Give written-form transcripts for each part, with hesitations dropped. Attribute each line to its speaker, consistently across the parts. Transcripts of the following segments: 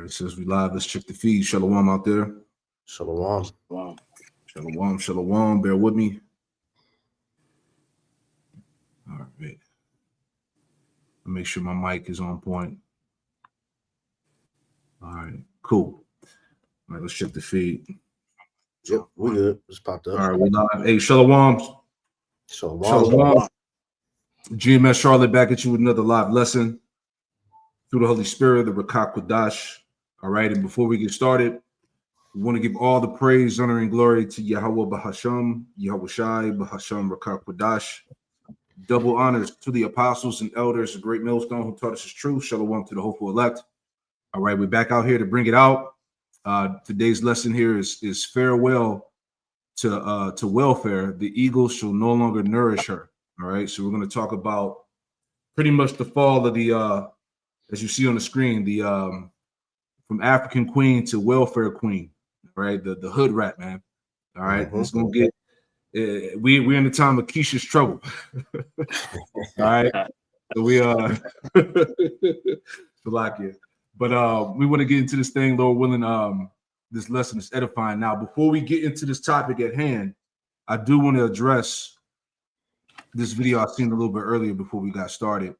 Speaker 1: right, it says we live. Let's check the feed. Shalom out there.
Speaker 2: Shalom.
Speaker 3: Wow.
Speaker 1: Shalom, shalom. Bear with me. All right. Make sure my mic is on point. All right, cool. All right, let's check the feed.
Speaker 2: Yep, we good. Just popped up.
Speaker 1: All right, we live. Hey, shalom.
Speaker 2: Shalom.
Speaker 1: Shalom. GMS Charlotte back at you with another live lesson through the Holy Spirit, the Rakak Kodash. All right, and before we get started, we want to give all the praise, honor, and glory to Yahweh Bahasham, Yahweh Shai, Bahasham Rakak Kodash. Double honors to the apostles and elders, the great millstone who taught us his truth. Shalom to the hopeful elect. All right, we're back out here to bring it out. Today's lesson here is farewell to welfare. The eagles shall no longer nourish her. All right, so we're going to talk about pretty much the fall of the, as you see on the screen, the from African queen to welfare queen. All right, the hood rat, man. All right, it's going to get. We're in the time of Keisha's trouble. All right, so we Salakia. But we want to get into this thing, Lord willing. This lesson is edifying. Now, before we get into this topic at hand, I do want to address this video I've seen a little bit earlier before we got started.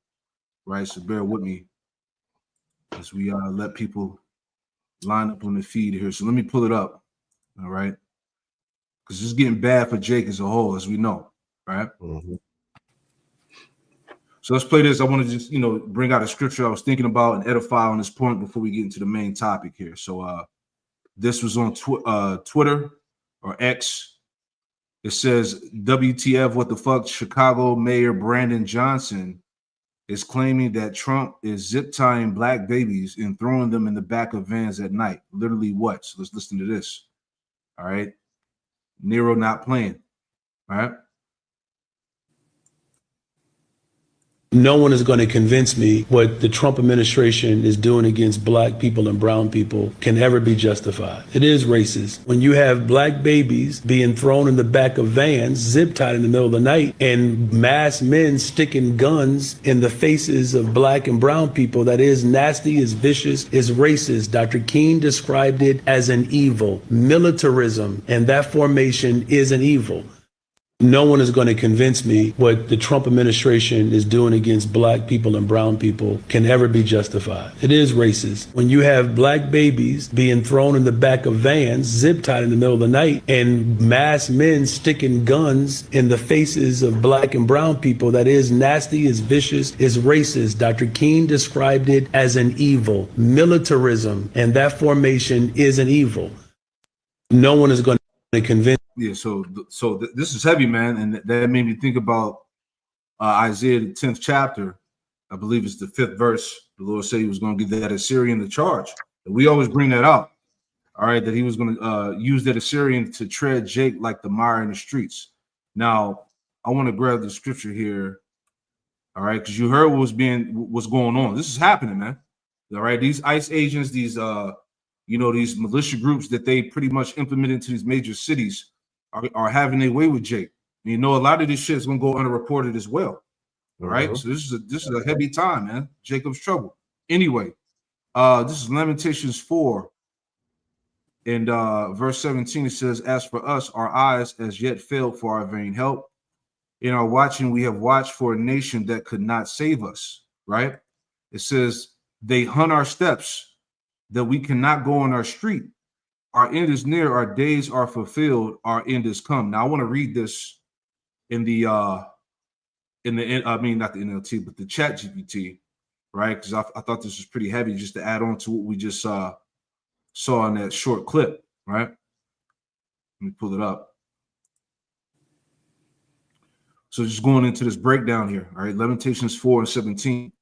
Speaker 1: Right, so bear with me as we let people line up on the feed here. So let me pull it up. All right. Because it's getting bad for Jake as a whole, as we know, right? So let's play this. I want to just, bring out a scripture I was thinking about and edify on this point before we get into the main topic here. So this was on Twitter or X. It says, WTF, what the fuck? Chicago Mayor Brandon Johnson is claiming that Trump is zip tying black babies and throwing them in the back of vans at night. Literally what? So let's listen to this. All right. Nero not playing. All right.
Speaker 4: No one is going to convince me what the Trump administration is doing against black people and brown people can ever be justified. It is racist. When you have black babies being thrown in the back of vans, zip tied in the middle of the night, and masked men sticking guns in the faces of black and brown people, that is nasty, is vicious, is racist. Dr. King described it as an evil. Militarism and that formation is an evil. No one is going to convince me what the Trump administration is doing against black people and brown people can ever be justified. It is racist. When you have black babies being thrown in the back of vans, zip tied in the middle of the night, and masked men sticking guns in the faces of black and brown people, that is nasty, is vicious, is racist. Dr. King described it as an evil. Militarism and that formation is an evil. No one is going to convince.
Speaker 1: Yeah, so this is heavy, man, and that made me think about Isaiah the 10th chapter. I believe it's the 5th verse. The Lord said he was going to give that Assyrian the charge. And we always bring that up, all right, that he was going to use that Assyrian to tread Jake like the mire in the streets. Now, I want to grab the scripture here, all right, because you heard what's going on. This is happening, man. All right, these ICE agents, these these militia groups that they pretty much implemented into these major cities are having their way with Jake. And, a lot of this shit is gonna go underreported as well. All right. So this is a heavy time, man. Jacob's trouble. Anyway, this is Lamentations 4 and verse 17. It says, as for us, our eyes as yet failed for our vain help. In our watching, we have watched for a nation that could not save us. Right. It says they hunt our steps, that we cannot go on our street. Our end is near, our days are fulfilled, our end is come. Now I want to read this in the not the NLT, but the chat GPT, right? Because I thought this was pretty heavy just to add on to what we just saw in that short clip, right? Let me pull it up. So just going into this breakdown here, all right, Lamentations 4 and 17.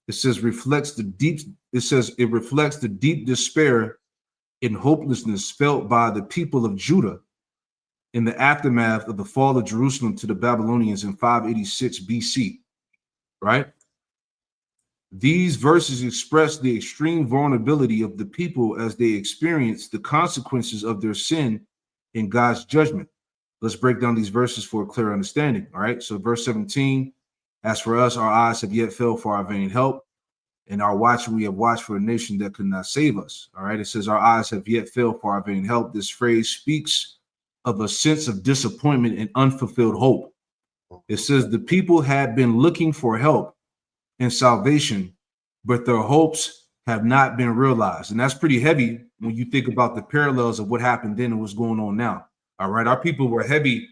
Speaker 1: It says it reflects the deep despair and hopelessness felt by the people of Judah in the aftermath of the fall of Jerusalem to the Babylonians in 586 BC, right? These verses express the extreme vulnerability of the people as they experience the consequences of their sin in God's judgment. Let's break down these verses for a clear understanding, all right? So verse 17, as for us, our eyes have yet failed for our vain help. In our watching, we have watched for a nation that could not save us. All right. It says, our eyes have yet failed for our vain help. This phrase speaks of a sense of disappointment and unfulfilled hope. It says the people had been looking for help and salvation, but their hopes have not been realized. And that's pretty heavy when you think about the parallels of what happened then and what's going on now. All right. Our people were heavy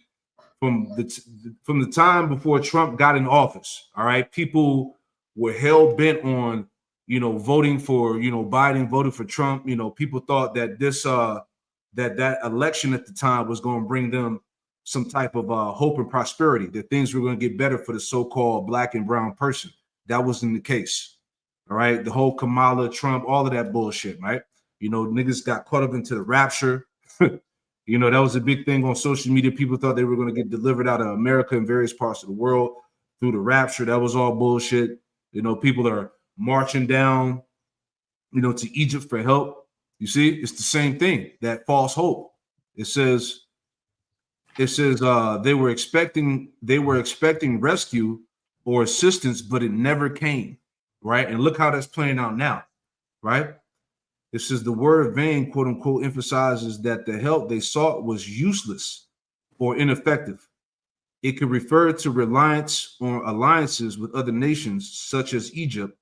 Speaker 1: from the time before Trump got in office. All right. People were hell bent on, voting for, Biden, voted for Trump. People thought that that election at the time was going to bring them some type of hope and prosperity, that things were going to get better for the so-called black and brown person. That wasn't the case. All right. The whole Kamala, Trump, all of that bullshit, right? Niggas got caught up into the rapture. That was a big thing on social media. People thought they were going to get delivered out of America and various parts of the world through the rapture. That was all bullshit. People are marching down, to Egypt for help. You see, it's the same thing, that false hope. It says they were expecting rescue or assistance, but it never came, right? And look how that's playing out now, right? It says the word vain, quote unquote, emphasizes that the help they sought was useless or ineffective. It could refer to reliance on alliances with other nations, such as Egypt,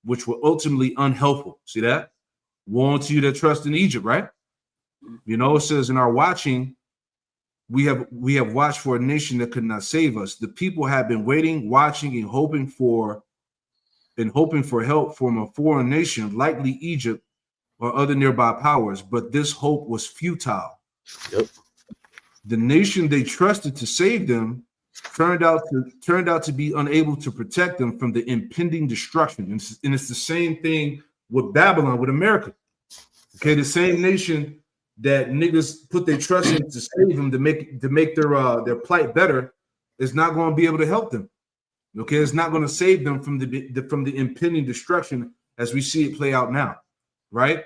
Speaker 1: which were ultimately unhelpful. See that? Woe unto you that trust in Egypt, right? It says in our watching, we have watched for a nation that could not save us. The people have been waiting, watching, and hoping for help from a foreign nation, likely Egypt or other nearby powers, but this hope was futile.
Speaker 2: Yep.
Speaker 1: The nation they trusted to save them turned out to be unable to protect them from the impending destruction. And it's the same thing with Babylon, with America. Okay, the same nation that niggas put their trust in to save them, to make their plight better, is not going to be able to help them. Okay, it's not going to save them from the impending destruction as we see it play out now, right?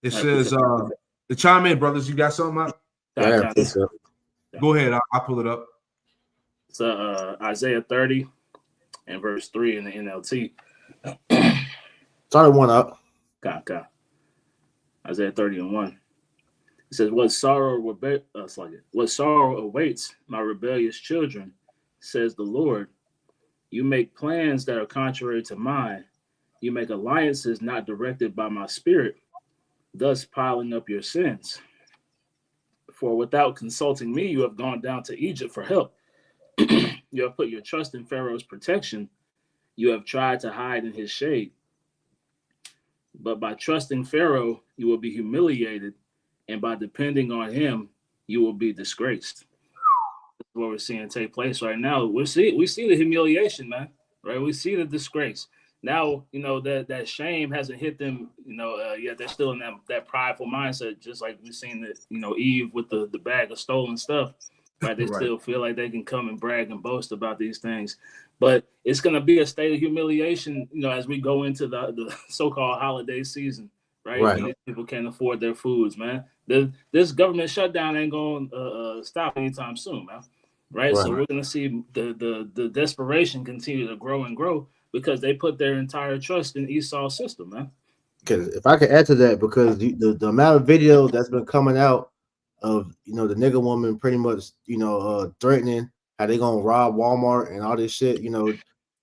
Speaker 1: It says, the chime in, brothers. You got something out? Go ahead. I'll pull it up.
Speaker 3: It's Isaiah 30 and verse 3 in the NLT.
Speaker 2: Started one up.
Speaker 3: Got. Isaiah 30 and 1. It says, What sorrow awaits my rebellious children, says the Lord. You make plans that are contrary to mine. You make alliances not directed by my spirit, thus piling up your sins. For without consulting me, you have gone down to Egypt for help. You have put your trust in Pharaoh's protection. You have tried to hide in his shade. But by trusting Pharaoh, you will be humiliated, and by depending on him, you will be disgraced. That's what we're seeing take place right now. We see the humiliation, man. Right? We see the disgrace. Now, that shame hasn't hit them, yet they're still in that prideful mindset, just like we've seen that, Eve with the bag of stolen stuff. Right? They still feel like they can come and brag and boast about these things. But it's going to be a state of humiliation, as we go into the so-called holiday season, right? When these people can't afford their foods, man. This government shutdown ain't going to stop anytime soon, man. Right? So we're going to see the desperation continue to grow and grow because they put their entire trust in Esau's system, man.
Speaker 2: Because if I could add to that, because the amount of video that's been coming out of the nigga woman pretty much threatening how they gonna rob Walmart and all this shit,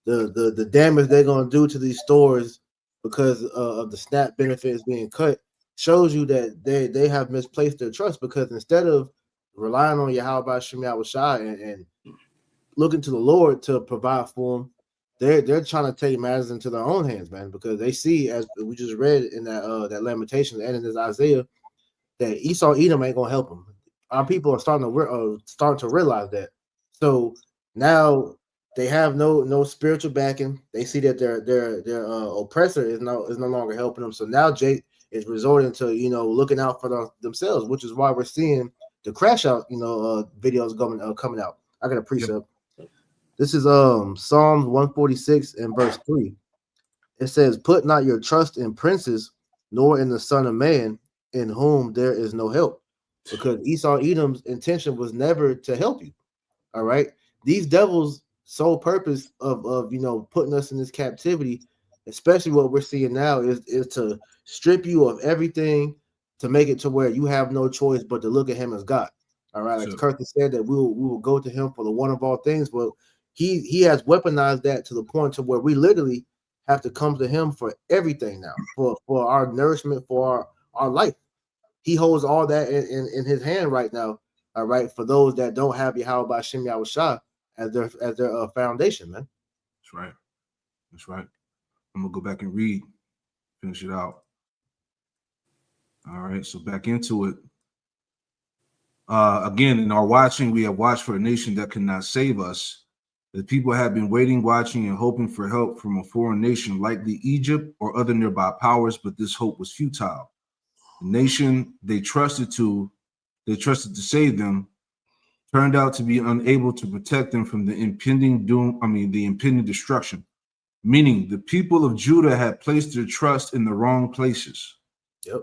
Speaker 2: the damage they're gonna do to these stores because of the SNAP benefits being cut shows you that they have misplaced their trust, because instead of relying on Yahweh Shem Shai and looking to the Lord to provide for them, they're trying to take matters into their own hands, man, because they see, as we just read in that Lamentations and in this Isaiah, that Esau Edom ain't gonna help them. Our people are starting to realize that. So now they have no spiritual backing. They see that their oppressor is no longer helping them. So now Jake is resorting to looking out for themselves, which is why we're seeing the crash out videos coming out. I got a precept. This is Psalms 146 and verse 3. It says, "Put not your trust in princes, nor in the Son of Man, in whom there is no help," because Esau Edom's intention was never to help you. All right, these devils' sole purpose of putting us in this captivity especially what we're seeing now, is to strip you of everything to make it to where you have no choice but to look at him as God. All right, like
Speaker 1: Sure.
Speaker 2: Curtis said, that we will go to him for the one of all things. Well, he has weaponized that to the point to where we literally have to come to him for everything now, for our nourishment, for our life. He holds all that in his hand right now. All right, for those that don't have Yahweh by Shem Yahweh Shah as their foundation, man.
Speaker 1: That's right. That's right. I'm gonna go back and read, finish it out. All right, so back into it. Again, in our watching, we have watched for a nation that cannot save us. The people have been waiting, watching, and hoping for help from a foreign nation, likely Egypt or other nearby powers, but this hope was futile. The nation they trusted to save them, turned out to be unable to protect them from the impending doom. The impending destruction. Meaning, the people of Judah had placed their trust in the wrong places.
Speaker 2: Yep.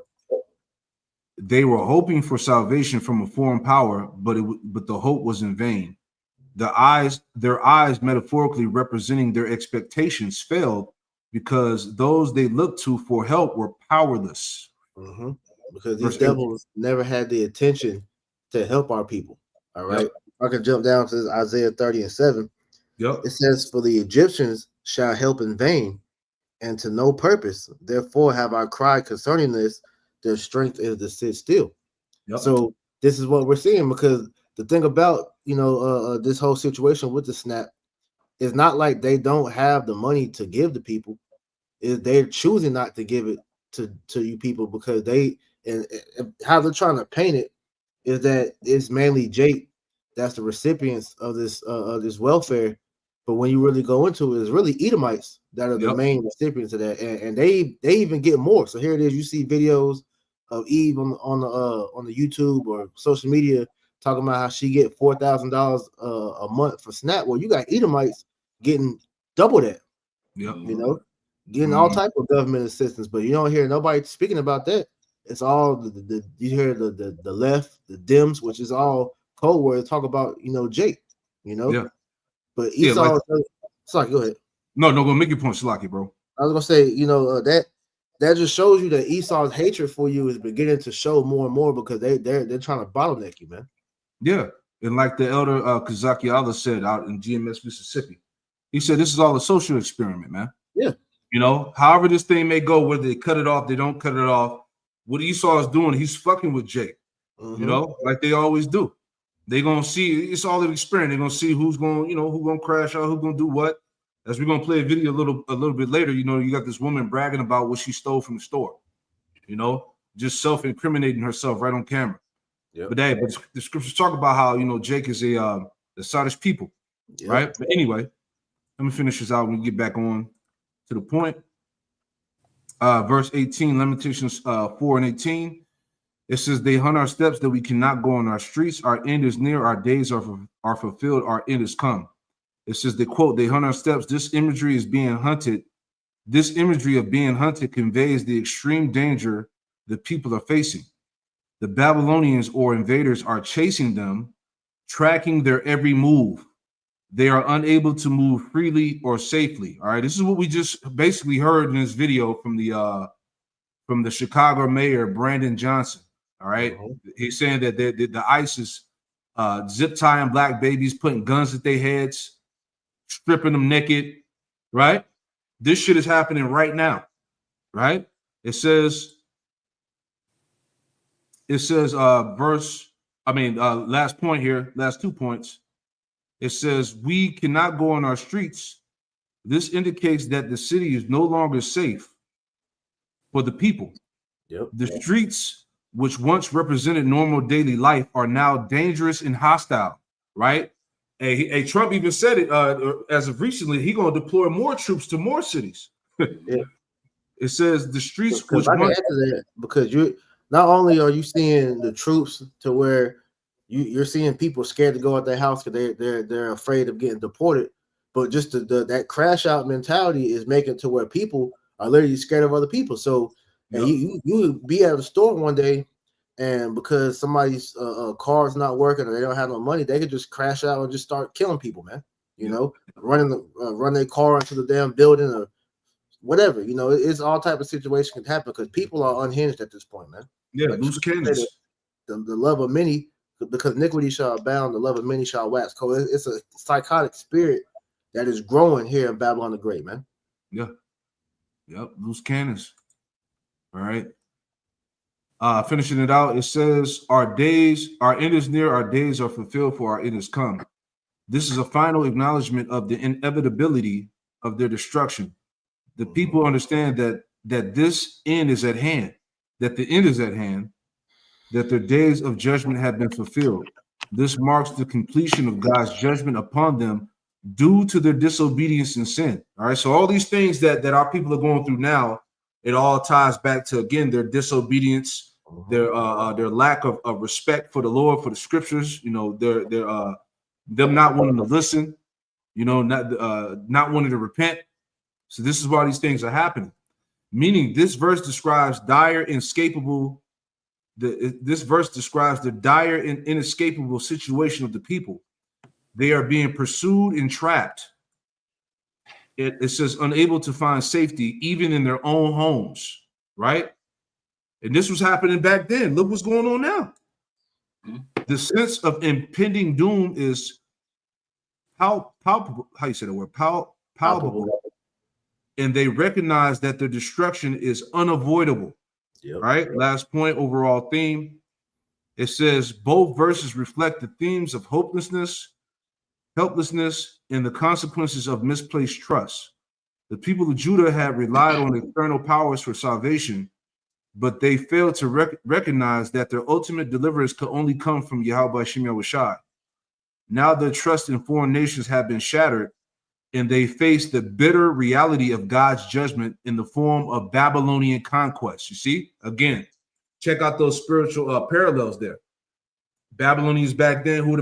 Speaker 1: They were hoping for salvation from a foreign power, but the hope was in vain. Their eyes, metaphorically representing their expectations, failed because those they looked to for help were powerless.
Speaker 2: Mm-hmm. Because
Speaker 1: Verse
Speaker 2: these devils never had the intention to help our people. All right.
Speaker 1: Yep.
Speaker 2: I can jump down to Isaiah 30:7.
Speaker 1: Yep.
Speaker 2: It says, "For the Egyptians shall help in vain, and to no purpose. Therefore have I cried concerning this. Their strength is to sit still."
Speaker 1: Yep.
Speaker 2: So this is what we're seeing, because the thing about this whole situation with the snap is not like they don't have the money to give the people. Is they're choosing not to give it to you people because they and how they're trying to paint it is that it's mainly Jake that's the recipients of this welfare. But when you really go into it, it's really Edomites that are the main recipients of that, and they even get more. So here it is. You see videos of Eve on the YouTube or social media talking about how she get $4,000 a month for SNAP. Well, you got Edomites getting double that.
Speaker 1: Yep.
Speaker 2: You know, getting all type of government assistance, but you don't hear nobody speaking about that. It's all you hear the left, the Dems, which is all code words, talk about Jake.
Speaker 1: Yeah.
Speaker 2: But Esau, sorry, go ahead.
Speaker 1: No, go make your point, Shalaki, bro.
Speaker 2: I was gonna say, that just shows you that Esau's hatred for you is beginning to show more and more because they're trying to bottleneck you, man.
Speaker 1: Yeah, and like the elder Kazaki Allah said out in GMS, Mississippi, he said this is all a social experiment, man.
Speaker 2: Yeah.
Speaker 1: However this thing may go, whether they cut it off, they don't cut it off. What Esau is doing, he's fucking with Jake. Like they always do. They're gonna see it's all an experiment. They're gonna see who's gonna, who's gonna crash out, who's gonna do what. As we're gonna play a video a little bit later, you got this woman bragging about what she stole from the store, just self-incriminating herself right on camera. Yep. But the scriptures talk about how Jake is the Sadish people, right? But anyway, let me finish this out when we get back on to the point. Verse 18, Lamentations 4:18. It says, "They hunt our steps that we cannot go on our streets. Our end is near. Our days are fulfilled. Our end is come." It says, they quote, "They hunt our steps." This imagery is being hunted. This imagery of being hunted conveys the extreme danger the people are facing. The Babylonians or invaders are chasing them, tracking their every move. They are unable to move freely or safely. All right, this is what we just basically heard in this video from the Chicago mayor, Brandon Johnson. All right, he's saying that the ICE is zip tying black babies, putting guns at their heads, stripping them naked. Right, this shit is happening right now. Right, it says. Last point here, last 2 points. It says, "We cannot go on our streets." This indicates that the city is no longer safe for the people.
Speaker 2: Yep.
Speaker 1: The streets, which once represented normal daily life, are now dangerous and hostile, right? And Trump even said it as of recently, he's going to deploy more troops to more cities.
Speaker 2: Yeah.
Speaker 1: It says the streets,
Speaker 2: because I can answer that, because you not only are you seeing the troops to where you're seeing people scared to go out their house because they're afraid of getting deported, but just that crash out mentality is making it to where people are literally scared of other people. So and you be at a store one day, and because somebody's car's not working or they don't have no money, they could just crash out and just start killing people, man. Run their car into the damn building or whatever, it's all type of situation can happen because people are unhinged at this point, man.
Speaker 1: Yeah,
Speaker 2: Like,
Speaker 1: loose cannons.
Speaker 2: The love of many, because iniquity shall abound, the love of many shall wax cold. It's a psychotic spirit that is growing here in Babylon the Great, man.
Speaker 1: Yeah. Yep, loose cannons. All right. Finishing it out, it says, our end is near, our days are fulfilled, for our end is come. This is a final acknowledgement of the inevitability of their destruction. The people understand that this end is at hand, that the end is at hand, that their days of judgment have been fulfilled. This marks the completion of God's judgment upon them due to their disobedience and sin. All right, so all these things that our people are going through now, it all ties back to, again, their disobedience, their lack of respect for the Lord, for the scriptures, their them not wanting to listen, not wanting to repent. So this is why these things are happening. Meaning, this verse describes this verse describes the dire and inescapable situation of the people. They are being pursued and trapped. It says unable to find safety even in their own homes, right? And this was happening back then. Look what's going on now. The sense of impending doom is palpable. How you say that word? Palpable. And they recognize that their destruction is unavoidable.
Speaker 2: Yep.
Speaker 1: Right? Last point, overall theme. It says both verses reflect the themes of hopelessness, helplessness, and the consequences of misplaced trust. The people of Judah had relied on external powers for salvation, but they failed to recognize that their ultimate deliverance could only come from Yahweh Shem Yahushai. Now their trust in foreign nations have been shattered, and they face the bitter reality of God's judgment in the form of Babylonian conquest. You see, again, check out those spiritual parallels there. Babylonians back then, who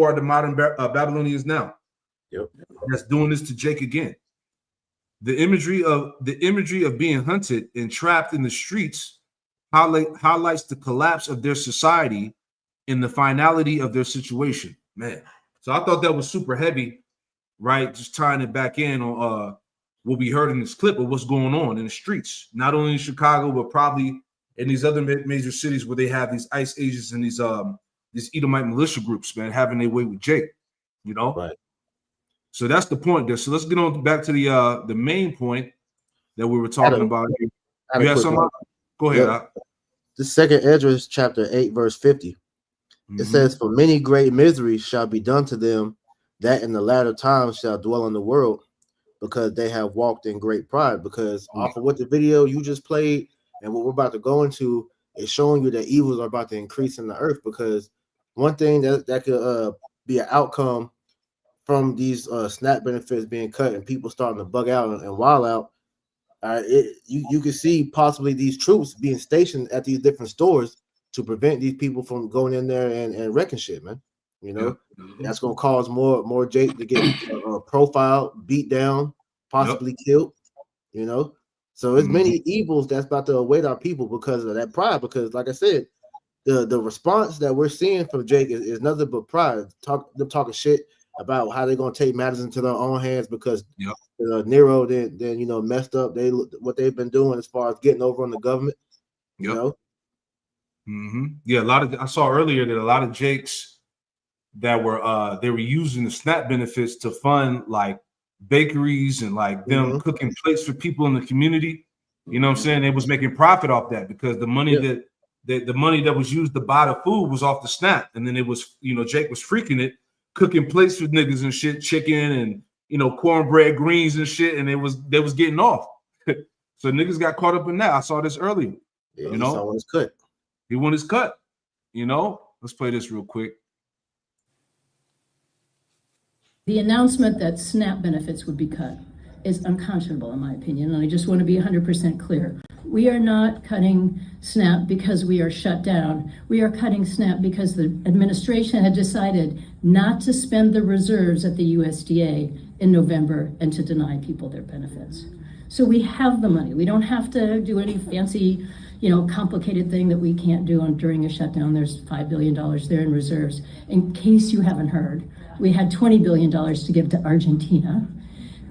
Speaker 1: are the modern Babylonians now?
Speaker 2: Yep.
Speaker 1: That's doing this to Jake again. The imagery of being hunted and trapped in the streets highlights the collapse of their society and the finality of their situation. Man, so I thought that was super heavy, right? Just tying it back in on what we heard in this clip of what's going on in the streets, not only in Chicago, but probably in these other major cities where they have these ICE agents and these Edomite militia groups, man, having their way with Jake, Right. So that's the point there. So let's get on back to the main point that we were talking about here. You have something? Go ahead.
Speaker 2: Yep. The second Ezra, chapter 8, verse 50.
Speaker 1: Mm-hmm.
Speaker 2: It says, for many great miseries shall be done to them that in the latter times shall dwell in the world, because they have walked in great pride. Because off of what the video you just played and what we're about to go into is showing you that evils are about to increase in the earth. Because one thing that could be an outcome from these SNAP benefits being cut and people starting to bug out and wild out, you can see possibly these troops being stationed at these different stores to prevent these people from going in there and wrecking shit, man. That's going to cause more Jake to get profiled, beat down, possibly killed, So it's many evils that's about to await our people because of that pride. Because like I said, the response that we're seeing from Jake is nothing but pride. Them talking shit about how they're going to take matters into their own hands because Nero then messed up what they've been doing as far as getting over on the government. Yeah,
Speaker 1: I saw earlier that a lot of Jakes that were they were using the SNAP benefits to fund like bakeries and like them cooking plates for people in the community. You know what I'm saying? They was making profit off that because the money the money that was used to buy the food was off the SNAP, and then it was Jake was freaking it, cooking plates for niggas and shit, chicken and cornbread greens and shit, and they was getting off. So niggas got caught up in that. I saw this earlier.
Speaker 2: Yeah, he won his cut.
Speaker 1: He won his cut. Let's play this real quick.
Speaker 5: The announcement that SNAP benefits would be cut is unconscionable, in my opinion, and I just want to be 100% clear. We are not cutting SNAP because we are shut down. We are cutting SNAP because the administration had decided not to spend the reserves at the USDA in November and to deny people their benefits. So we have the money. We don't have to do any fancy, complicated thing that we can't do during a shutdown. There's $5 billion there in reserves. In case you haven't heard, we had $20 billion to give to Argentina.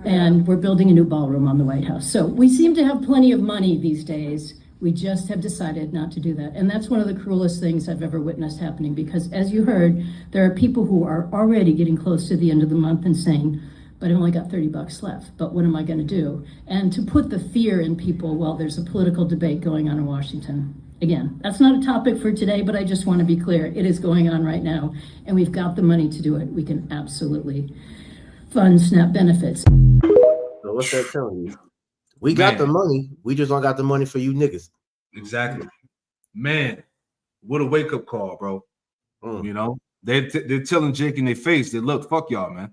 Speaker 5: And we're building a new ballroom on the White House. So we seem to have plenty of money these days. We just have decided not to do that. And that's one of the cruelest things I've ever witnessed happening, because as you heard, there are people who are already getting close to the end of the month and saying, but I only got $30 left, but what am I going to do? And to put the fear in people while there's a political debate going on in Washington. Again, that's not a topic for today, but I just want to be clear. It is going on right now, and we've got the money to do it. We can absolutely fund SNAP benefits.
Speaker 2: So what's that telling you? We got the money. We just don't got the money for you niggas.
Speaker 1: Exactly. Man, what a wake-up call, bro. You know, they're telling Jake in their face that, look, fuck y'all, man.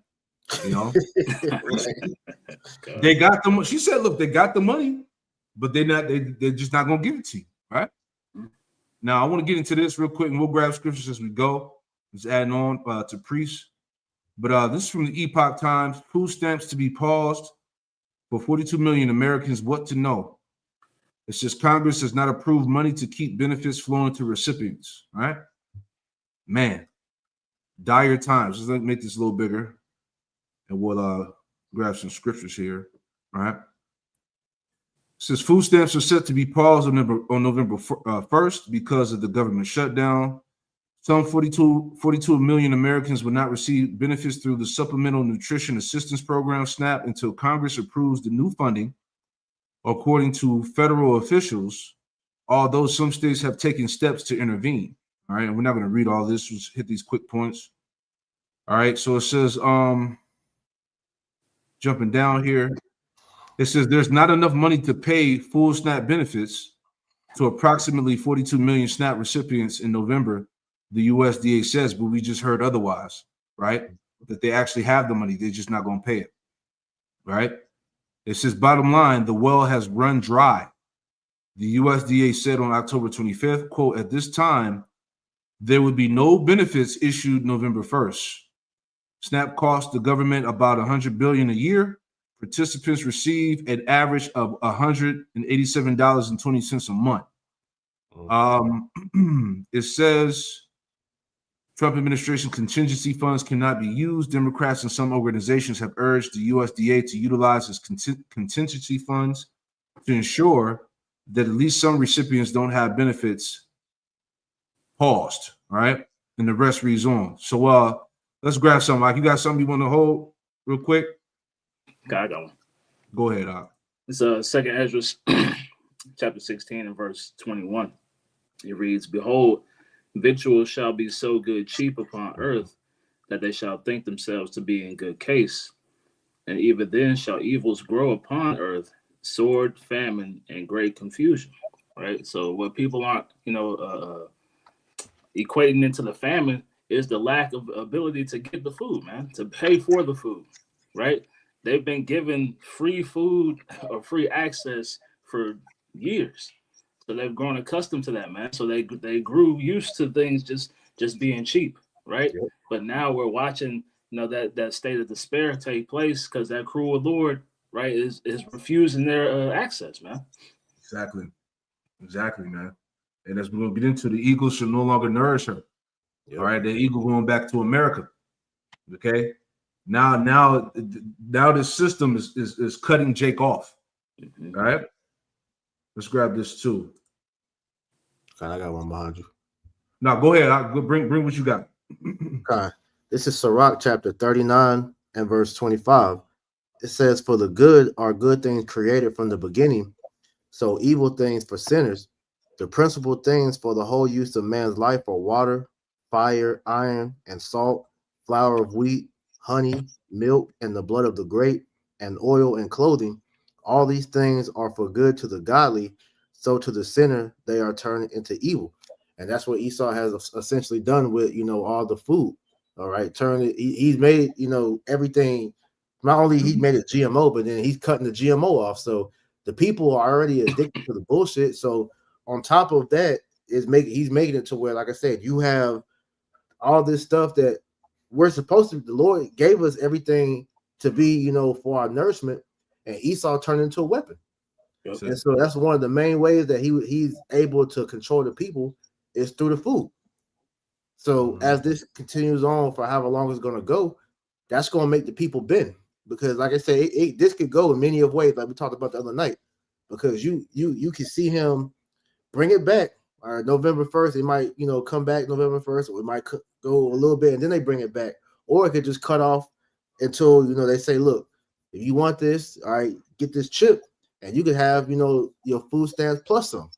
Speaker 1: You know, they got the. She said, look, they got the money, but they're just not gonna give it to you, right? Now I want to get into this real quick, and we'll grab scriptures as we go. Just adding on to priests, but this is from the Epoch Times. Food stamps to be paused for 42 million Americans. What to know? It says Congress has not approved money to keep benefits flowing to recipients. Right, man, dire times. Let's make this a little bigger. And we'll grab some scriptures here. All right. It says food stamps are set to be paused on November 1st because of the government shutdown. Some 42 million Americans will not receive benefits through the Supplemental Nutrition Assistance Program, SNAP, until Congress approves the new funding, according to federal officials, although some states have taken steps to intervene. All right. And we're not going to read all this. Just hit these quick points. All right. So it says, jumping down here, it says there's not enough money to pay full SNAP benefits to approximately 42 million SNAP recipients in November, the USDA says, but we just heard otherwise, right? That they actually have the money, they're just not going to pay it, right? It says, bottom line, the well has run dry. The USDA said on October 25th, quote, at this time, there would be no benefits issued November 1st. SNAP costs the government about $100 billion a year. Participants receive an average of $187.20 a month. It says Trump administration contingency funds cannot be used. Democrats and some organizations have urged the USDA to utilize its contingency funds to ensure that at least some recipients don't have benefits paused, right? And the rest resumed. So let's grab something. Like, you got something you want to hold real quick?
Speaker 3: I got one.
Speaker 1: Go ahead.
Speaker 3: It's 2nd Ezra, chapter 16 and verse 21. It reads, behold, victuals shall be so good cheap upon earth that they shall think themselves to be in good case. And even then shall evils grow upon earth, sword, famine, and great confusion. Right? So what people aren't, equating into the famine is the lack of ability to get the food, man, to pay for the food, right? They've been given free food or free access for years. So they've grown accustomed to that, man. So they grew used to things just being cheap, right? Yep. But now we're watching, that state of despair take place because that cruel Lord, right, is refusing their access, man.
Speaker 1: Exactly, man. And as we're going to get into, the eagle shall no longer nourish her. Yep. All right, the eagle going back to America. Okay, now this system is cutting Jake off. Mm-hmm. All right, let's grab this too.
Speaker 2: I got one behind you.
Speaker 1: No, go ahead. I'll bring what you got.
Speaker 2: Okay, this is Sirach chapter 39 and verse 25. It says, "For the good are good things created from the beginning, so evil things for sinners. The principal things for the whole use of man's life are water, fire, iron, and salt, flour of wheat, honey, milk, and the blood of the grape, and oil and clothing. All these things are for good to the godly, so to the sinner they are turned into evil." And that's what Esau has essentially done with, all the food. All right, he's made, everything. Not only he made it GMO, but then he's cutting the GMO off. So the people are already addicted to the bullshit. So on top of that, he's making it to where, like I said, you have all this stuff that we're supposed to. The Lord gave us everything to be, for our nourishment, and Esau turned into a weapon. Yep. And so that's one of the main ways that he's able to control the people is through the food. So as this continues on for however long it's going to go, that's going to make the people bend, because, like I said, this could go in many of ways, like we talked about the other night. Because you can see him bring it back. All right, November 1st, it might come back November 1st, or it might go a little bit and then they bring it back, or it could just cut off until they say, look, if you want this, all right, get this chip, and you can have your food stamps plus some,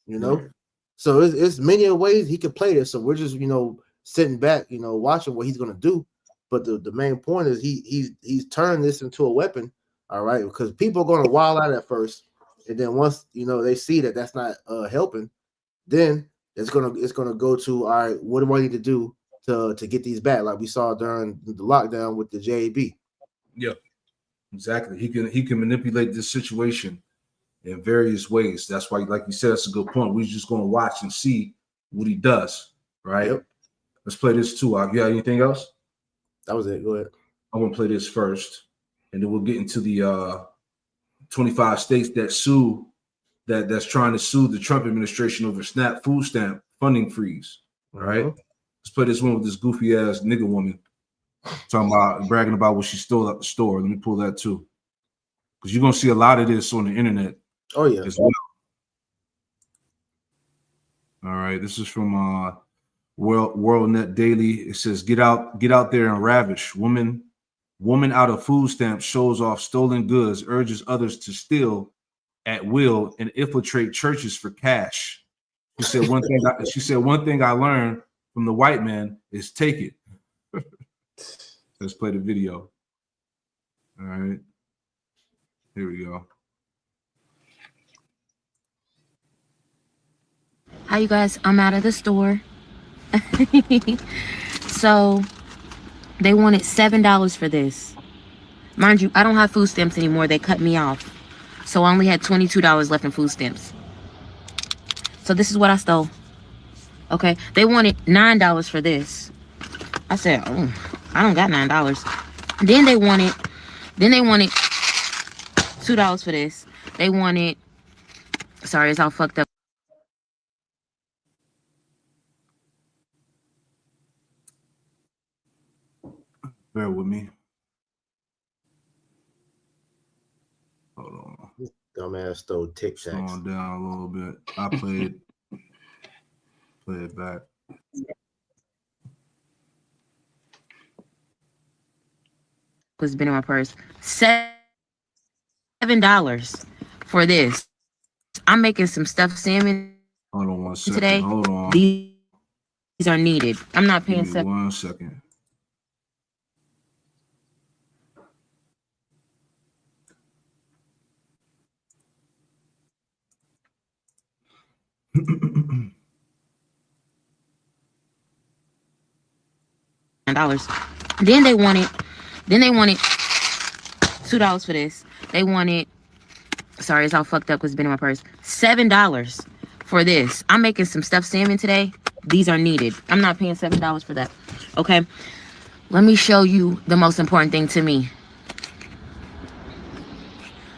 Speaker 1: Right.
Speaker 2: So it's many ways he could play this. So we're just sitting back, watching what he's gonna do. But the main point is he's turning this into a weapon, all right, because people are gonna wild out at first. And then once they see that that's not helping, then it's gonna go to, all right, what do I need to do to get these back? Like we saw during the lockdown with the JAB.
Speaker 1: Yeah, exactly. He can manipulate this situation in various ways. That's why, like you said, that's a good point. We're just gonna watch and see what he does. Right.
Speaker 2: Yep.
Speaker 1: Let's play this too. You got anything else?
Speaker 2: That was it. Go ahead.
Speaker 1: I'm gonna play this first, and then we'll get into the 25 states that's trying to sue the Trump administration over SNAP food stamp funding freeze. All right. Let's play this one with this goofy ass nigga woman talking about bragging about what she stole at the store. Let me pull that too. Because you're gonna see a lot of this on the internet.
Speaker 2: Oh yeah.
Speaker 1: As well. All right. This is from WorldNet Daily. It says, get out there and ravish. Woman out of food stamps shows off stolen goods, urges others to steal at will and infiltrate churches for cash. She said one thing I learned from the white man is take it. Let's play the video. All right. Here we go.
Speaker 6: Hi, you guys. I'm out of the store. So they wanted $7 for this. Mind you, I don't have food stamps anymore. They cut me off. So I only had $22 left in food stamps. So this is what I stole. Okay. They wanted $9 for this. I said, oh, I don't got $9. Then they wanted $2 for this. They wanted, sorry, it's all fucked up.
Speaker 1: Bear with me. Hold on.
Speaker 2: Dumbass stole Tic Tacs.
Speaker 1: Slowing down a little bit. I play it back.
Speaker 6: Was been in my purse. $7 for this. I'm making some stuffed salmon.
Speaker 1: Hold on 1 second.
Speaker 6: Today.
Speaker 1: Hold on.
Speaker 6: These are needed. I'm not paying
Speaker 1: Give me 1 second.
Speaker 6: $9. Then they wanted $2 for this. They wanted, sorry, it's all fucked up because it's been in my purse. $7 for this. I'm making some stuffed salmon today. These are needed. I'm not paying $7 for that. Okay. Let me show you the most important thing to me.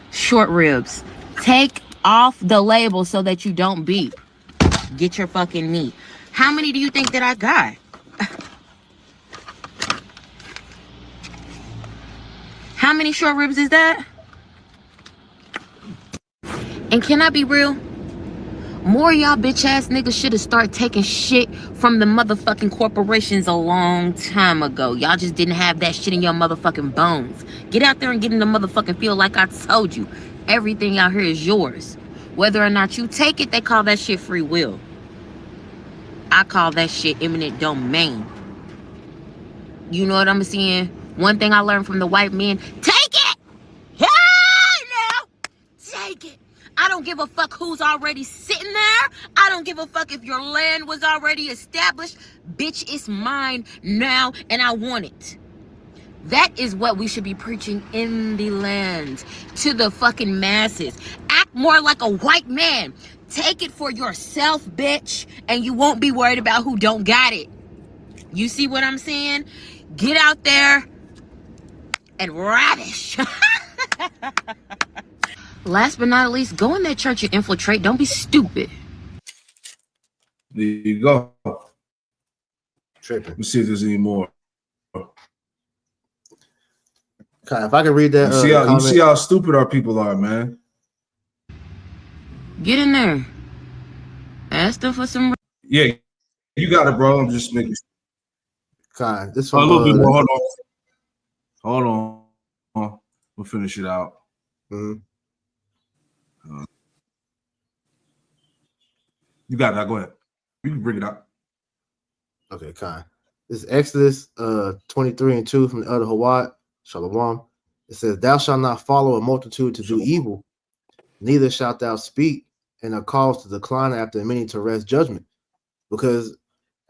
Speaker 6: Short ribs. Take off the label so that you don't beep. Get your fucking meat. How many do you think that I got? How many short ribs is that? And can I be real? More y'all bitch ass niggas should have started taking shit from the motherfucking corporations a long time ago. Y'all just didn't have that shit in your motherfucking bones. Get out there and get in the motherfucking field like I told you. Everything out here is yours. Whether or not you take it, they call that shit free will. I call that shit eminent domain. You know what I'm saying? One thing I learned from the white men, take it! Hey, now! Take it! I don't give a fuck who's already sitting there. I don't give a fuck if your land was already established. Bitch, it's mine now, and I want it. That is what we should be preaching in the land to the fucking masses. Act more like a white man. Take it for yourself, bitch, and you won't be worried about who don't got it. You see what I'm saying? Get out there and ravish. Last but not least, go in that church and infiltrate. Don't be stupid.
Speaker 1: There you go.
Speaker 2: Tripping.
Speaker 1: Let's see if there's any more.
Speaker 2: If I can read that,
Speaker 1: you see how stupid our people are, man.
Speaker 6: Get in there. Ask them for some.
Speaker 1: Yeah, you got it, bro. I'm just making.
Speaker 2: This
Speaker 1: A
Speaker 2: from
Speaker 1: little bit more. Hold on. We'll finish it out.
Speaker 2: Mm-hmm.
Speaker 1: You got it. Go ahead. You can bring it up.
Speaker 2: Okay, This is Exodus 23:2 from the Elder Hawaii, Shalom. It says, "Thou shalt not follow a multitude to do evil, neither shalt thou speak in a cause to decline after many to rest judgment." Because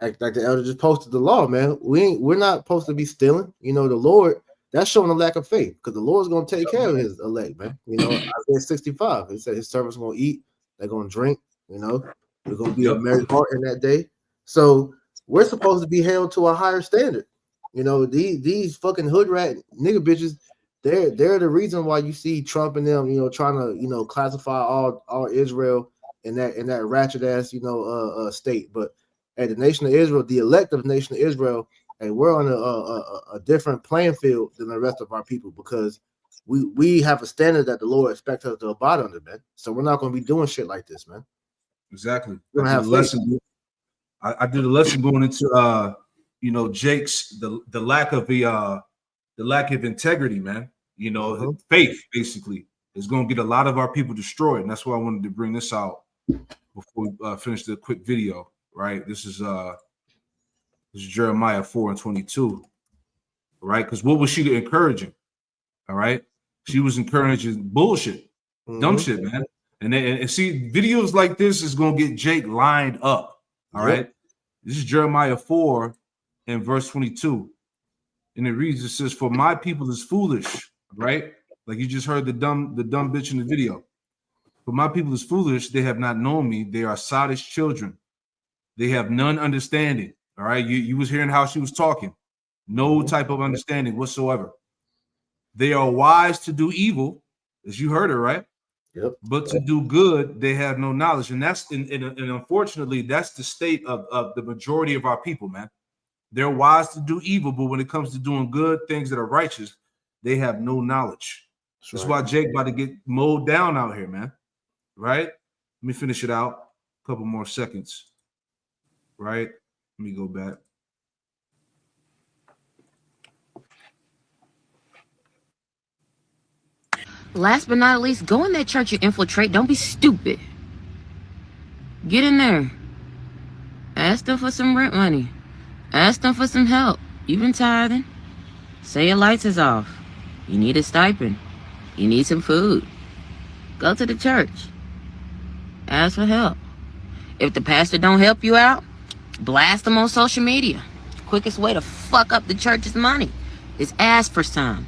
Speaker 2: like the elder just posted the law, man. We're not supposed to be stealing. You know, the Lord, that's showing a lack of faith, because the Lord's gonna take care of his elect, man. You know, Isaiah 65, he said his servants gonna eat, they're gonna drink, you know, there's gonna be a merry heart in that day. So we're supposed to be held to a higher standard. You know, these fucking hood rat nigga bitches, they're the reason why you see Trump and them, you know, trying to, you know, classify all Israel in that ratchet ass, you know, state. But at the nation of Israel, the elect of the nation of Israel, and we're on a different playing field than the rest of our people, because we have a standard that the Lord expects us to abide under, man. So we're not going to be doing shit like this, man.
Speaker 1: Exactly.
Speaker 2: We're gonna have lesson.
Speaker 1: I did a lesson going into you know, Jake's the lack of integrity, man. You know, faith basically is going to get a lot of our people destroyed, and that's why I wanted to bring this out before we finish the quick video. Right, this is Jeremiah 4:22. Right, because what was she encouraging? All right, she was encouraging bullshit, dumb shit, man. And see, videos like this is gonna get Jake lined up. All right, this is Jeremiah 4 and verse 22, and it reads, it says, "For my people is foolish," right? Like you just heard the dumb bitch in the video. "For my people is foolish; they have not known me. They are sottish children. They have none understanding." All right, you was hearing how she was talking, no type of understanding whatsoever. "They are wise to do evil," as you heard her, right?
Speaker 2: Yep.
Speaker 1: "But to do good, they have no knowledge." And that's and unfortunately, that's the state of the majority of our people, man. They're wise to do evil, but when it comes to doing good things that are righteous, they have no knowledge. That's why Jake about to get mowed down out here, man. Right? Let me finish it out. A couple more seconds. Right? Let me go back.
Speaker 6: Last but not least, go in that church you infiltrate. Don't be stupid. Get in there. Ask them for some rent money. Ask them for some help. You've been tithing. Say your lights is off. You need a stipend. You need some food. Go to the church. Ask for help. If the pastor don't help you out, blast them on social media. Quickest way to fuck up the church's money is ask for some.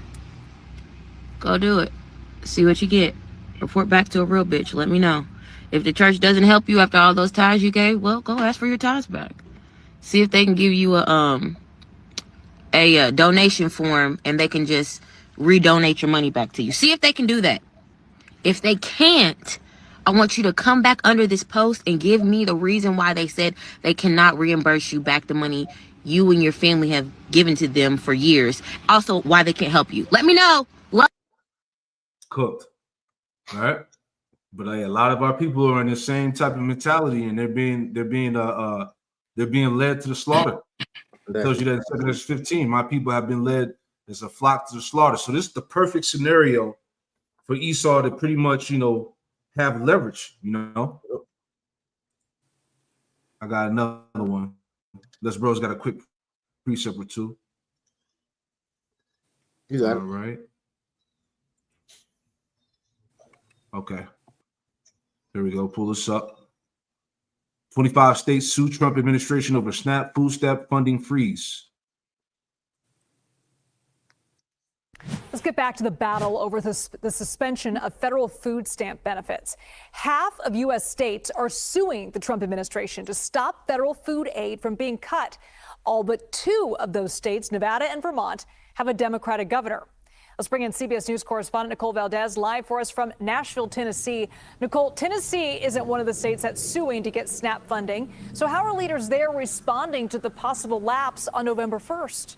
Speaker 6: Go do it. See what you get. Report back to a real bitch. Let me know. If the church doesn't help you after all those tithes you gave, well, go ask for your tithes back. See if they can give you a donation form and they can just redonate your money back to you. See if they can do that. If they can't, I want you to come back under this post and give me the reason why they said they cannot reimburse you back the money you and your family have given to them for years. Also, why they can't help you. Let me know.
Speaker 1: Cooked. All right. But a lot of our people are in the same type of mentality, and they're being led to the slaughter. It tells you that in 2 Kings 15, my people have been led as a flock to the slaughter. So this is the perfect scenario for Esau to pretty much, you know, have leverage, you know. I got another one. Les Bro's got a quick precept or two.
Speaker 2: You got it.
Speaker 1: All right. Okay. Here we go. Pull this up. 25 states sue Trump administration over SNAP food stamp funding freeze.
Speaker 7: Let's get back to the battle over the suspension of federal food stamp benefits. Half of U.S. states are suing the Trump administration to stop federal food aid from being cut. All but 2 of those states, Nevada and Vermont, have a Democratic governor. Let's bring in CBS News correspondent Nicole Valdez live for us from Nashville, Tennessee. Nicole, Tennessee isn't one of the states that's suing to get SNAP funding. So how are leaders there responding to the possible lapse on November 1st?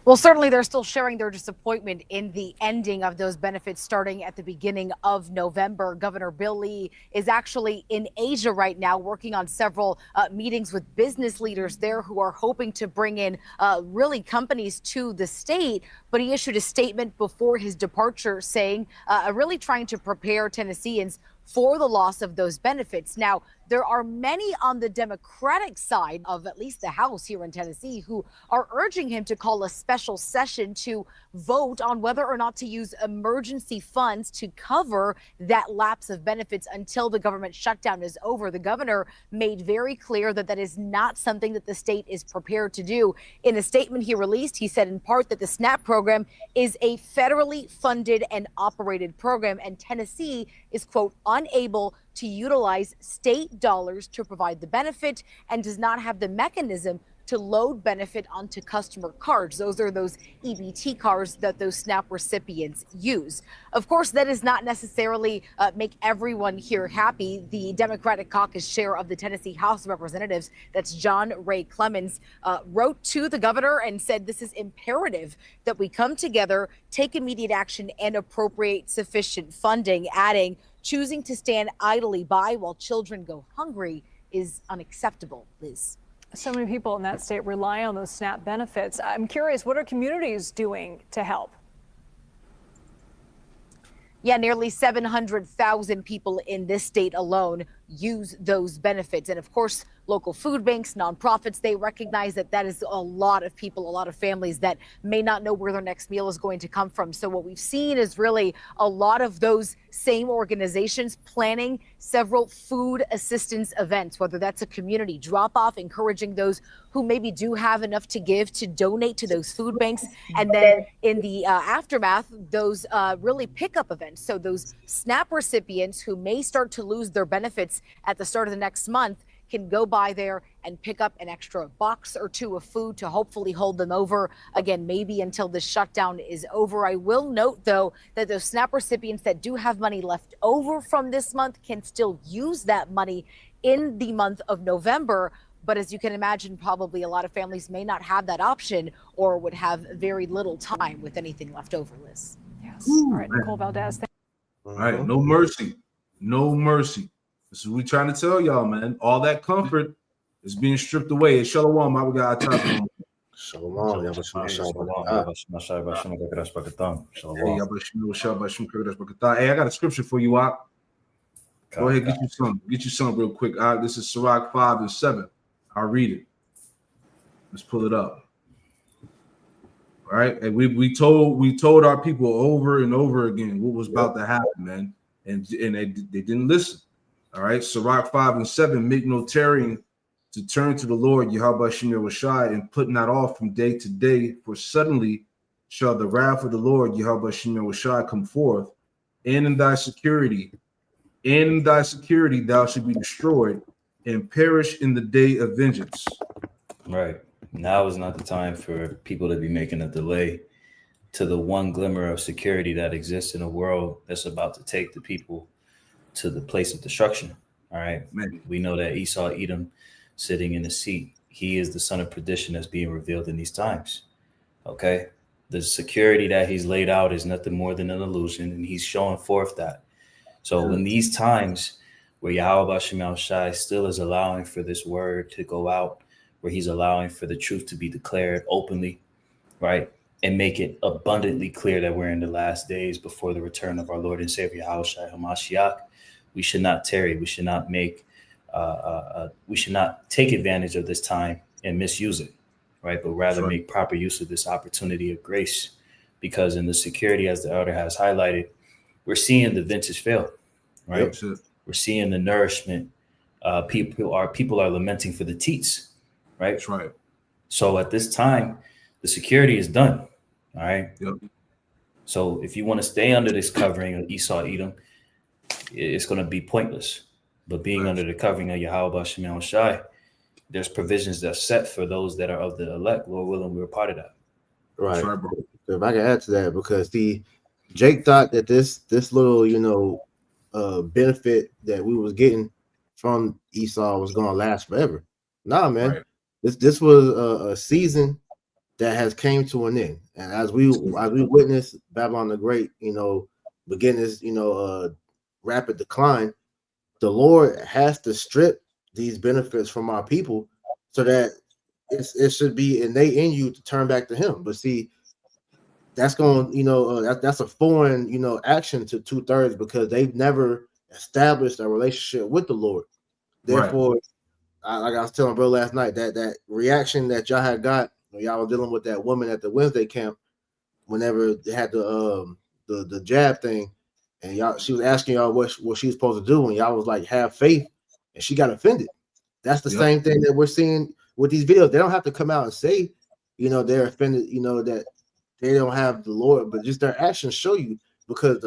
Speaker 8: Well, certainly they're still sharing their disappointment in the ending of those benefits starting at the beginning of November. Governor Bill Lee is actually in Asia right now working on several meetings with business leaders there who are hoping to bring in really companies to the state. But he issued a statement before his departure saying really trying to prepare Tennesseans for the loss of those benefits. Now, there are many on the Democratic side of at least the House here in Tennessee who are urging him to call a special session to vote on whether or not to use emergency funds to cover that lapse of benefits until the government shutdown is over. The governor made very clear that that is not something that the state is prepared to do. In a statement he released, he said in part that the SNAP program is a federally funded and operated program, and Tennessee is, quote, unable to utilize state dollars to provide the benefit and does not have the mechanism to load benefit onto customer cards. Those are those EBT cards that those SNAP recipients use. Of course, that does not necessarily make everyone here happy. The Democratic caucus chair of the Tennessee House of Representatives, that's John Ray Clemens, wrote to the governor and said this is imperative that we come together, take immediate action, and appropriate sufficient funding, adding, choosing to stand idly by while children go hungry is unacceptable, Liz.
Speaker 7: So many people in that state rely on those SNAP benefits. I'm curious, what are communities doing to help?
Speaker 8: Yeah, nearly 700,000 people in this state alone use those benefits. And of course, local food banks, nonprofits, they recognize that that is a lot of people, a lot of families that may not know where their next meal is going to come from. So what we've seen is really a lot of those same organizations planning several food assistance events, whether that's a community drop-off, encouraging those who maybe do have enough to give to donate to those food banks. And then in the aftermath, those really pickup events. So those SNAP recipients who may start to lose their benefits at the start of the next month can go by there and pick up an extra box or two of food to hopefully hold them over, again, maybe until the shutdown is over. I will note, though, that those SNAP recipients that do have money left over from this month can still use that money in the month of November. But as you can imagine, probably a lot of families may not have that option or would have very little time with anything left over, Liz.
Speaker 7: Yes. All right, Nicole Valdez.
Speaker 1: All right, no mercy. No mercy. This is what we trying to tell y'all, man. All that comfort is being stripped away. It's Shalom. We got our time.
Speaker 2: Shalom.
Speaker 1: Hey, I got a scripture for you, Op. Go ahead, get you some real quick. This is Sirach 5:7. I'll read it. Let's pull it up. All right, and we told our people over and over again what was about to happen, man, and they didn't listen. All right, Sirach 5:7, make no tarrying to turn to the Lord, Yahweh Shem Yahushai, and put not off from day to day, for suddenly shall the wrath of the Lord, Yahweh Shem Yahushai, come forth, and in thy security thou shalt be destroyed and perish in the day of vengeance.
Speaker 9: Right. Now is not the time for people to be making a delay to the one glimmer of security that exists in a world that's about to take the people to the place of destruction. All right. Man. We know that Esau, Edom, sitting in the seat, he is the son of perdition that's being revealed in these times. Okay. The security that he's laid out is nothing more than an illusion, and he's showing forth that. So in these times where Yahweh Shem Shai still is allowing for this word to go out, where he's allowing for the truth to be declared openly, right, and make it abundantly clear that we're in the last days before the return of our Lord and Savior Yahushua HaMashiach, we should not tarry. We should not we should not take advantage of this time and misuse it, right? But rather make proper use of this opportunity of grace, because in the security, as the elder has highlighted, we're seeing the vintage fail, right? Yep. We're seeing the nourishment. People are lamenting for the teats, right?
Speaker 1: That's right.
Speaker 9: So at this time, the security is done. All right.
Speaker 1: Yep.
Speaker 9: So if you want to stay under this covering of Esau, Edom, it's going to be pointless. But being under the covering of Yahweh Shem Shai, there's provisions that's set for those that are of the elect. Lord willing, we're part of that.
Speaker 2: Right. If I can add to that, because Jake thought that this little, benefit that we was getting from Esau was going to last forever. Nah, man. Right. This was a season that has came to an end. And as we witness Babylon the Great, begin this, rapid decline, the Lord has to strip these benefits from our people so that it should be innate in you to turn back to Him. But see, that's going, that's a foreign, action to 2/3 because they've never established a relationship with the Lord. Therefore, right. Like I was telling bro last night, that reaction that y'all had got when y'all were dealing with that woman at the Wednesday camp, whenever they had the jab thing, and she was asking y'all what she was supposed to do, and y'all was like, have faith, and she got offended. That's the same thing that we're seeing with these videos. They don't have to come out and say, they're offended, that they don't have the Lord, but just their actions show you, because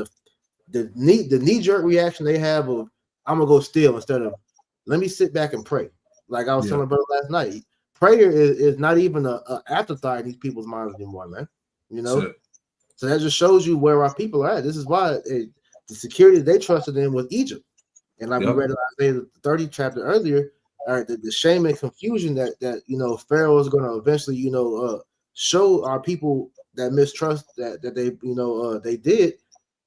Speaker 2: the knee-jerk reaction they have of I'm gonna go steal instead of let me sit back and pray. Like I was telling brother last night, prayer is not even a afterthought in these people's minds anymore, man. So that just shows you where our people are at. This is why the security they trusted in was Egypt, and like we read in Isaiah 30 chapter earlier, the shame and confusion that Pharaoh is going to eventually show our people that mistrust that they they did.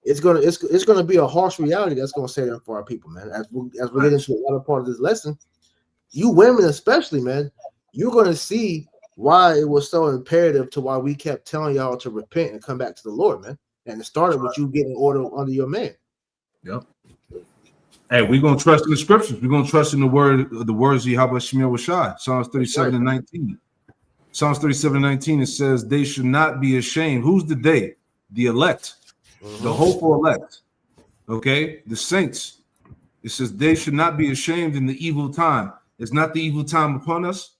Speaker 2: It's gonna be a harsh reality that's gonna set in for our people, man. As we get into the other part of this lesson, you women especially, man, you're gonna see why it was so imperative to why we kept telling y'all to repent and come back to the Lord, man. And it started with you getting order under your man.
Speaker 1: Yep. Hey, we're gonna trust in the scriptures. We're gonna trust in the words of Yahweh Shemir Washai. Psalms 37 and 19. Psalms 37 and 19, it says, they should not be ashamed. Who's the they? The elect, the hopeful elect. Okay, the saints. It says they should not be ashamed in the evil time. Is not the evil time upon us?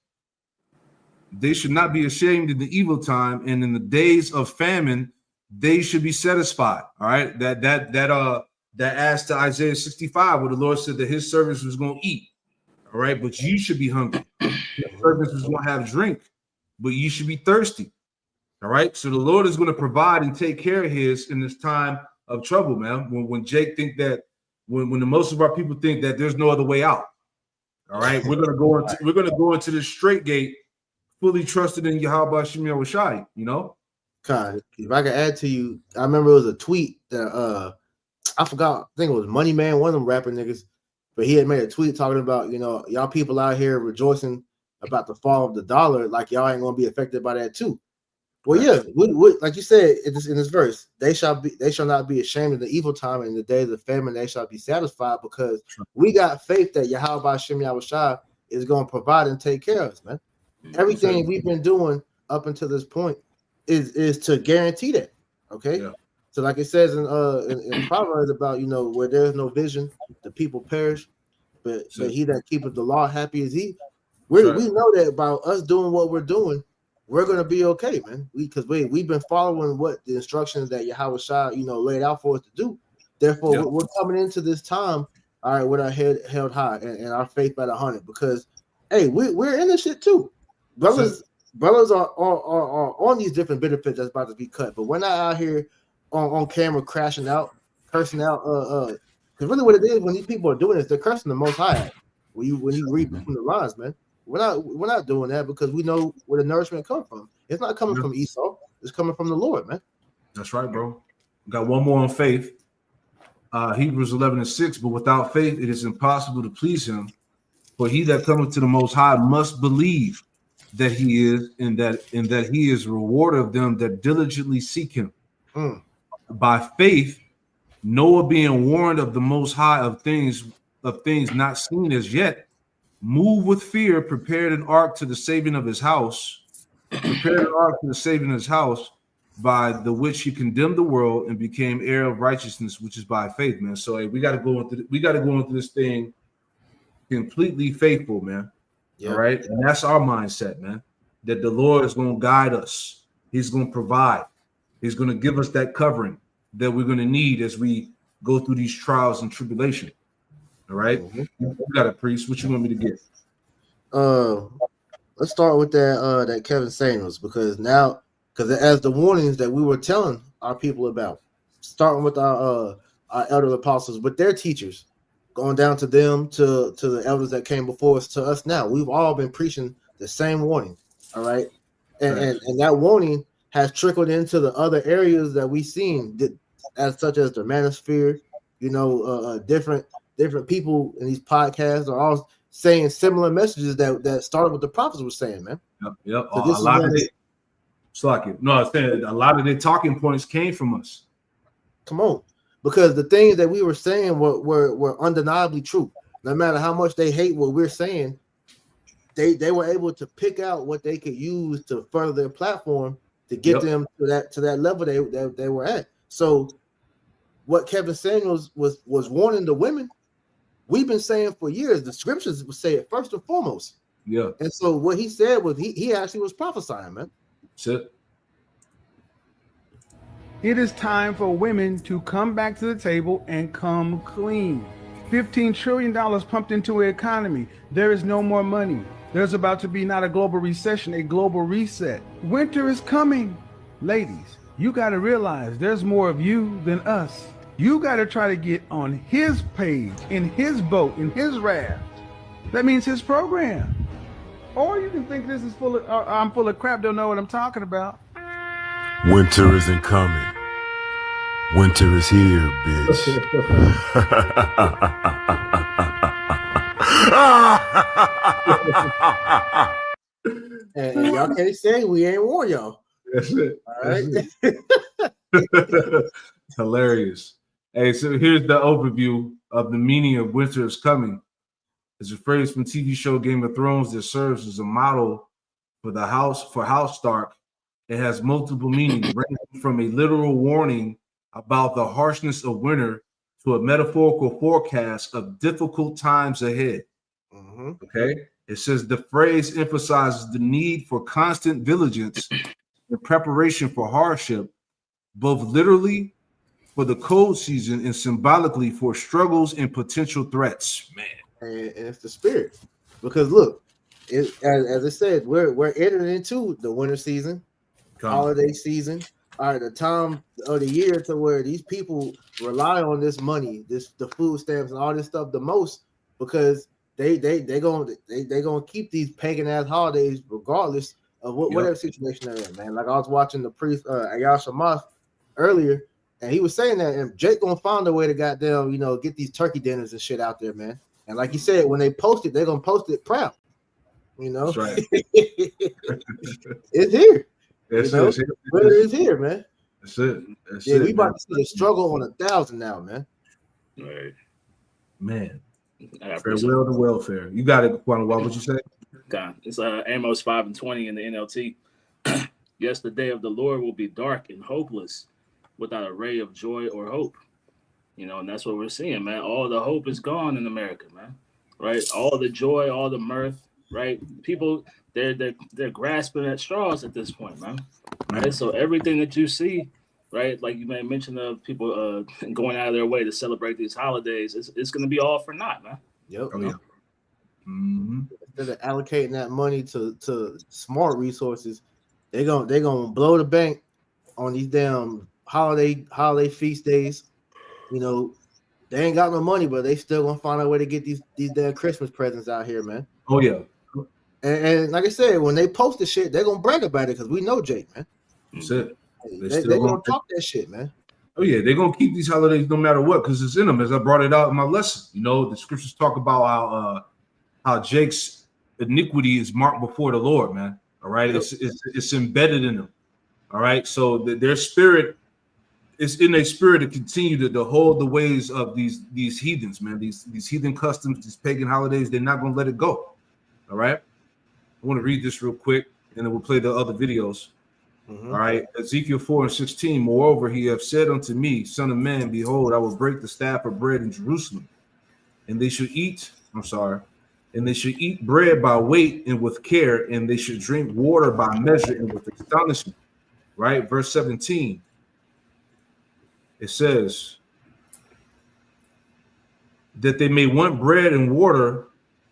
Speaker 1: They should not be ashamed in the evil time, and in the days of famine, they should be satisfied. All right, that adds to Isaiah 65, where the Lord said that His servants was going to eat. All right, but you should be hungry. His servants was going to have drink, but you should be thirsty. All right, so the Lord is going to provide and take care of His in this time of trouble, man. When Jake think that, when the most of our people think that there's no other way out. All right, we're gonna go into this straight gate, fully trusted in Yahweh Shemir Washai,
Speaker 2: God, if I could add to you, I remember it was a tweet that I forgot, I think it was Money Man, one of them rapper niggas, but he had made a tweet talking about, y'all people out here rejoicing about the fall of the dollar, like y'all ain't gonna be affected by that too. Well, yeah, like you said in this verse, they shall not be ashamed in the evil time, and in the days of famine they shall be satisfied, because we got faith that Yahweh Shem Yahushua is going to provide and take care of us, man. Everything we've been doing up until this point is to guarantee that. Okay, so like it says in Proverbs about where there's no vision, the people perish, but he that keepeth the law, happy is he. We know that about us doing what we're doing, we're gonna be okay, man. Because we've been following what the instructions that Yahweh Shah, laid out for us to do. Therefore, we're coming into this time, all right, with our head held high and our faith at 100. Because, hey, we're in this shit too. Brothers are on these different benefits that's about to be cut, but we're not out here on camera crashing out, cursing out. Because really, what it is when these people are doing this, they're cursing the Most High. When you read between the lines, man. We're not doing that because we know where the nourishment comes from. It's not coming from Esau. It's coming from the Lord, man.
Speaker 1: That's right, bro. Got one more on faith. Hebrews 11 and 6. But without faith, it is impossible to please Him. For he that cometh to the Most High must believe that He is, and that He is a rewarder of them that diligently seek Him. By faith, Noah, being warned of the Most High of things not seen as yet, moved with fear, prepared an ark to the saving of his house. By the which he condemned the world and became heir of righteousness, which is by faith, man. So hey, we got to go into this thing completely faithful, man. All right, and that's our mindset, man. That the Lord is going to guide us. He's going to provide. He's going to give us that covering that we're going to need as we go through these trials and tribulation. All right, you got a priest. What you want me to get?
Speaker 2: Let's start with that Kevin Samuels, because as the warnings that we were telling our people about, starting with our elder apostles, with their teachers, going down to them, to the elders that came before us, to us now, we've all been preaching the same warning. All right, and that warning has trickled into the other areas that we've seen, as such as the manosphere. Different people in these podcasts are all saying similar messages that started what the prophets were saying, man.
Speaker 1: Yep.
Speaker 2: So this is one of
Speaker 1: I'm saying a lot of their talking points came from us.
Speaker 2: Come on, because the things that we were saying were undeniably true. No matter how much they hate what we're saying, they were able to pick out what they could use to further their platform to get them to that level they were at. So what Kevin Samuels was warning the women, we've been saying for years. The scriptures would say it first and foremost.
Speaker 1: Yeah.
Speaker 2: And so what he said was he actually was prophesying, man.
Speaker 1: That's it.
Speaker 10: It is time for women to come back to the table and come clean. $15 trillion pumped into the economy. There is no more money. There's about to be not a global recession, a global reset. Winter is coming. Ladies, you got to realize there's more of you than us. You got to try to get on his page, in his boat, in his raft. That means his program. Or you can think this is I'm full of crap, don't know what I'm talking about.
Speaker 11: Winter isn't coming. Winter is here, bitch.
Speaker 2: and y'all can't say we ain't warned y'all.
Speaker 1: That's it.
Speaker 2: All right.
Speaker 1: Hilarious. Hey, so here's the overview of the meaning of winter is coming. It's a phrase from TV show Game of Thrones that serves as a model for House Stark. It has multiple meanings, ranging from a literal warning about the harshness of winter to a metaphorical forecast of difficult times ahead.
Speaker 2: Mm-hmm.
Speaker 1: Okay. It says the phrase emphasizes the need for constant vigilance and preparation for hardship, both literally for the cold season and symbolically for struggles and potential threats. Man.
Speaker 2: And it's the spirit. Because look, as I said, we're entering into the winter season, holiday season. All right, the time of the year to where these people rely on this money, the food stamps and all this stuff the most, because they gonna keep these pagan ass holidays regardless of whatever situation they're in, man. Like I was watching the priest Ayasha Moth earlier, and he was saying that and Jake gonna find a way to goddamn get these turkey dinners and shit out there, man. And like you said, when they post it, they're gonna post it proud.
Speaker 1: That's right.
Speaker 2: It's here.
Speaker 1: It's
Speaker 2: here, man.
Speaker 1: That's it.
Speaker 2: We about to see the struggle on 1,000 now, man.
Speaker 3: All right.
Speaker 1: Man. Farewell to welfare. You got it, Kwame. What would you say?
Speaker 3: God, it's Amos 5:20 in the NLT. Yes, the day of the Lord will be dark and hopeless, without a ray of joy or hope. And that's what we're seeing, man. All the hope is gone in America, man. Right? All the joy, all the mirth, right? People, they're grasping at straws at this point, man. Right? So everything that you see, right, like you may mention of people going out of their way to celebrate these holidays, it's going to be all for naught, man.
Speaker 2: Yep.
Speaker 1: Oh, yeah. Mm-hmm.
Speaker 2: Instead of allocating that money to smart resources, they're gonna blow the bank on these damn holiday feast days. They ain't got no money, but they still gonna find a way to get these damn Christmas presents out here, man.
Speaker 1: Oh yeah.
Speaker 2: And like I said, when they post the shit, they're gonna brag about it because we know Jake, man.
Speaker 1: That's it.
Speaker 2: They're gonna talk that shit, man.
Speaker 1: Oh yeah, they're gonna keep these holidays no matter what, because it's in them. As I brought it out in my lesson, the scriptures talk about how Jake's iniquity is marked before the Lord, man. All right, yep. It's embedded in them. All right, so their spirit is in a spirit to continue to hold the ways of these heathens, man. These heathen customs, these pagan holidays, they're not gonna let it go. All right, I want to read this real quick, and then we'll play the other videos. Mm-hmm. All right, Ezekiel 4:16. Moreover, he have said unto me, Son of man, behold, I will break the staff of bread in Jerusalem, and they should eat. And they should eat bread by weight and with care, and they should drink water by measure and with astonishment. Right, verse 17. It says that they may want bread and water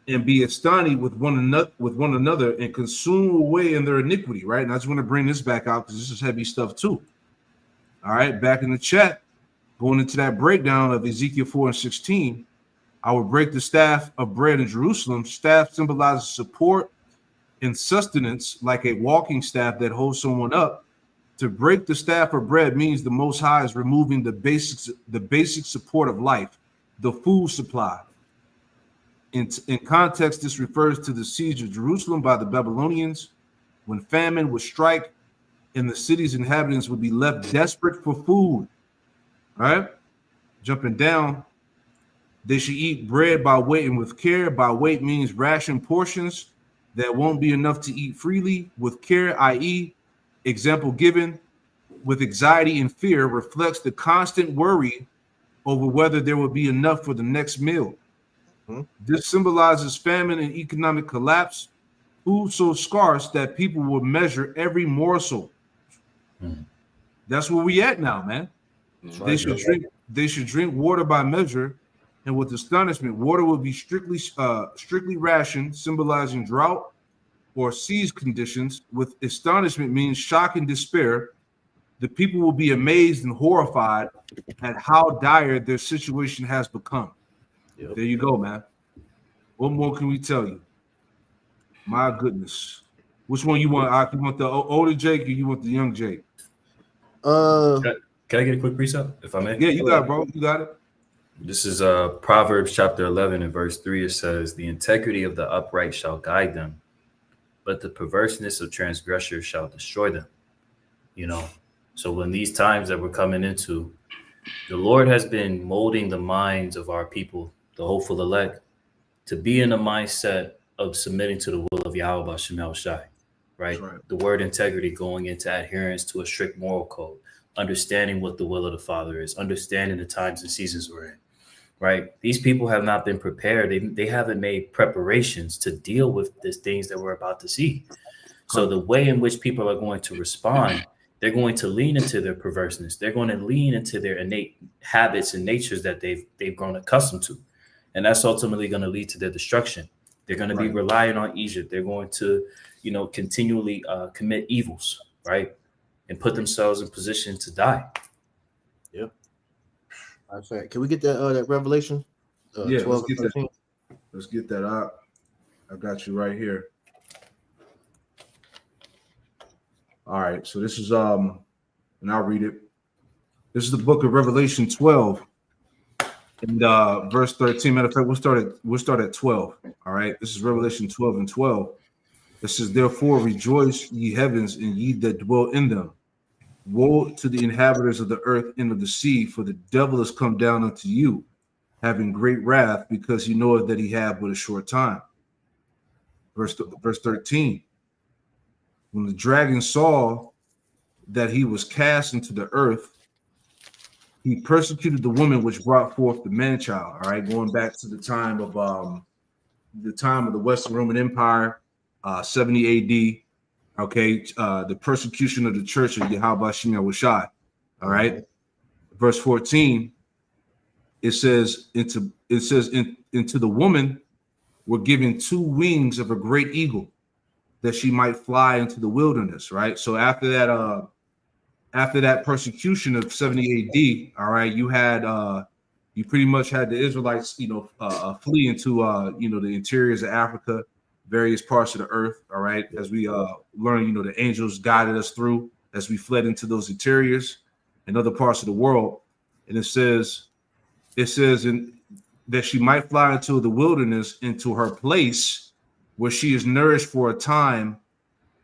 Speaker 1: and be astonished with one another and consume away in their iniquity. Right, and I just want to bring this back out because this is heavy stuff too. All right, back in the chat, going into that breakdown of Ezekiel 4:16. I will break the staff of bread in Jerusalem. Staff symbolizes support, and sustenance like a walking staff that holds someone up. To break the staff of bread means the Most High is removing the basic support of life, the food supply. In context, this refers to the siege of Jerusalem by the Babylonians, when famine would strike and the city's inhabitants would be left desperate for food. All right? Jumping down, they should eat bread by weight and with care. By weight means ration portions that won't be enough to eat freely. With care, i.e., example given, with anxiety and fear, reflects the constant worry over whether there will be enough for the next meal. This symbolizes famine and economic collapse, food so scarce that people will measure every morsel. That's where we at now, man. They should drink water by measure, and with astonishment, water will be strictly rationed, symbolizing drought or siege conditions. With astonishment means shock and despair. The people will be amazed and horrified at how dire their situation has become. Yep. There you go, man. What more can we tell you? My goodness. Which one you want? You want the older Jake or you want the young Jake?
Speaker 9: Can I get a quick precept, if I may?
Speaker 1: Yeah, you got it, bro. You got it.
Speaker 9: This is Proverbs chapter 11 and verse 3. It says, "The integrity of the upright shall guide them, but the perverseness of transgressors shall destroy them." You know, so when these times that we're coming into, the Lord has been molding the minds of our people, the hopeful elect, to be in a mindset of submitting to the will of Yahweh Shemel Shai, right? The word integrity going into adherence to a strict moral code, understanding what the will of the Father is, understanding the times and seasons we're in, right? These people have not been prepared. They haven't made preparations to deal with these things that we're about to see. So the way in which people are going to respond, they're going to lean into their perverseness. They're going to lean into their innate habits and natures that they've grown accustomed to. And that's ultimately going to lead to their destruction. They're going to be relying on Egypt. They're going to, continually commit evils, right? And put themselves in position to die.
Speaker 2: Yep. That's right. Can we get that Revelation?
Speaker 1: Yeah,
Speaker 2: 12 and 13?
Speaker 1: Let's get that out. I got you right here. All right, so this is and I'll read it. This is the book of Revelation 12 and verse 13. Matter of fact, we'll start at 12. All right, this is Revelation 12 and 12. It says, "Therefore rejoice, ye heavens, and ye that dwell in them. Woe to the inhabitants of the earth and of the sea, for the devil is come down unto you, having great wrath, because he knoweth that he hath but a short time." Verse 13. When the dragon saw that he was cast into the earth, he persecuted the woman which brought forth the man child. All right, going back to the time of the Western Roman Empire, 70 AD. Okay, the persecution of the church of Yahweh Shemel Shai. All right, verse 14. It says into the woman were given 2 wings of a great eagle, that she might fly into the wilderness. Right. So after that persecution of 70 AD, all right, you pretty much had the Israelites, flee into the interiors of Africa, various parts of the earth. All right, as we learn, the angels guided us through as we fled into those interiors and other parts of the world. And it says that she might fly into the wilderness, into her place where she is nourished for a time,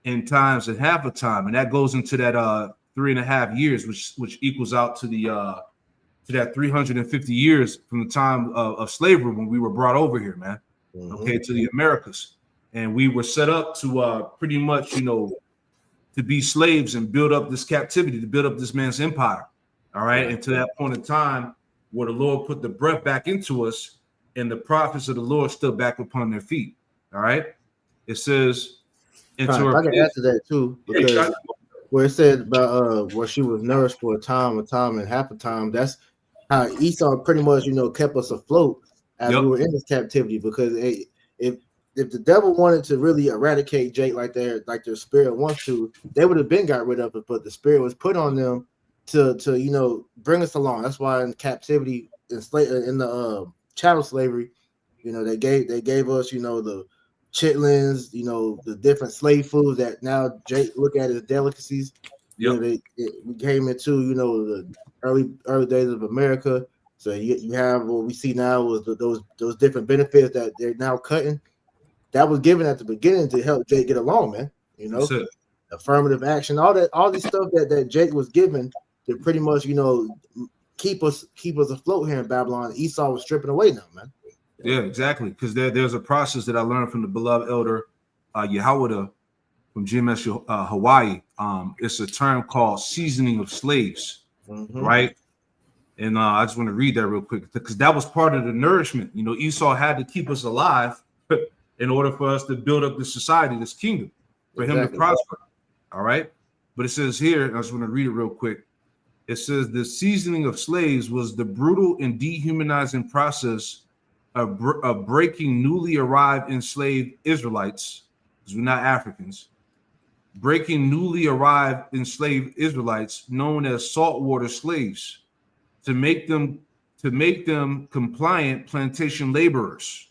Speaker 1: and times and half a time, and that goes into that 3.5 years, which equals out to that 350 years from the time of slavery when we were brought over here, man. Okay, to the Americas, and we were set up to pretty much, to be slaves and build up this captivity, to build up this man's empire. All right, and to that point in time, where the Lord put the breath back into us, and the prophets of the Lord stood back upon their feet. All right, it says.
Speaker 2: I can add to that too, because where it said about where she was nourished for a time, and half a time. That's how Esau pretty much, kept us afloat as we were in this captivity. Because if the devil wanted to really eradicate Jake like their spirit wants to, they would have been got rid of it. But the spirit was put on them to bring us along. That's why in captivity, in the chattel slavery, they gave us, the chitlins, you know, the different slave foods that now Jake look at as delicacies. You know, we came into, you know, the early days of America. So you have what we see now was those different benefits that they're now cutting. That was given at the beginning to help Jake get along, man. You know, affirmative action, all these stuff that Jake was given to pretty much, you know, keep us afloat here in Babylon. Esau was stripping away now, man.
Speaker 1: Yeah, exactly. Because there's a process that I learned from the beloved elder Yahweh from GMS Hawaii. It's a term called seasoning of slaves, right? And I just want to read that real quick because that was part of the nourishment. You know, Esau had to keep us alive in order for us to build up this society, this kingdom, for him to prosper. All right. But it says here, I just want to read it real quick. It says the seasoning of slaves was the brutal and dehumanizing process of breaking newly arrived enslaved Israelites, because we're not Africans, breaking newly arrived enslaved Israelites known as saltwater slaves to make them compliant plantation laborers.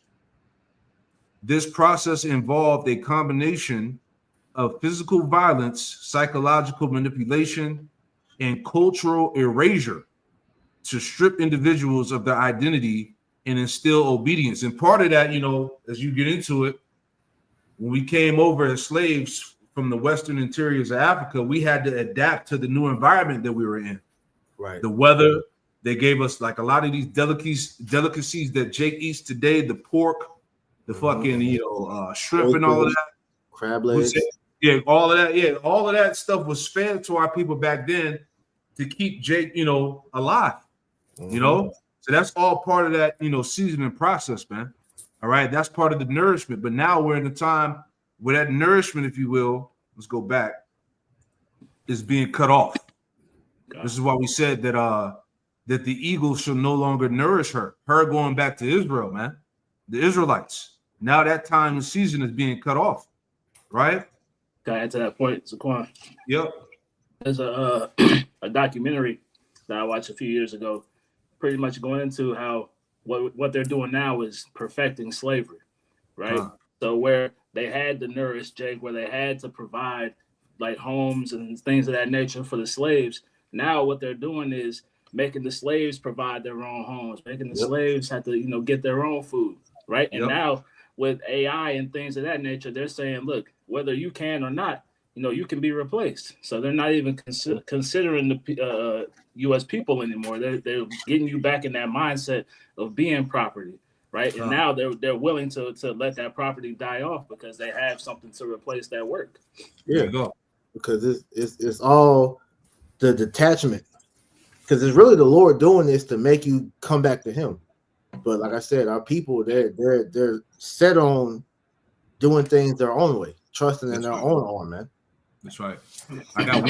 Speaker 1: This process involved a combination of physical violence, psychological manipulation, and cultural erasure to strip individuals of their identity and instill obedience. And part of that, you know, as you get into it, when we came over as slaves from the western interiors of Africa, we had to adapt to the new environment that we were in.
Speaker 2: Right.
Speaker 1: The weather, they gave us like a lot of these delicacies that Jake eats today, the pork, the fucking, you know, shrimp and all of that.
Speaker 2: Crab legs.
Speaker 1: Yeah, all of that. Yeah, all of that stuff was fed to our people back then to keep Jake, you know, alive. You know, so that's all part of that, you know, seasoning process, man. All right, that's part of the nourishment. But now we're in a time where that nourishment, if you will, let's go back, is being cut off. This is why we said that that the eagle shall no longer nourish her. Her going back to Israel, man. The Israelites. Now that time and season is being cut off, right?
Speaker 3: Got to add to that point, Zaquan.
Speaker 1: Yep.
Speaker 3: There's a documentary that I watched a few years ago, pretty much going into how what they're doing now is perfecting slavery, right? So where they had to nourish Jake, where they had to provide like homes and things of that nature for the slaves, now what they're doing is making the slaves provide their own homes, making the slaves have to, you know, get their own food, right? And now with AI and things of that nature, they're saying, look, whether you can or not, you know, you can be replaced. So they're not even considering the U.S. people anymore. They're getting you back in that mindset of being property, right? And now they're willing to let that property die off because they have something to replace that work.
Speaker 2: Yeah, because it's all the detachment. Because it's really the Lord doing this to make you come back to Him. But like I said, our people they're set on doing things their own way, trusting in their own arm, man.
Speaker 1: That's right. I got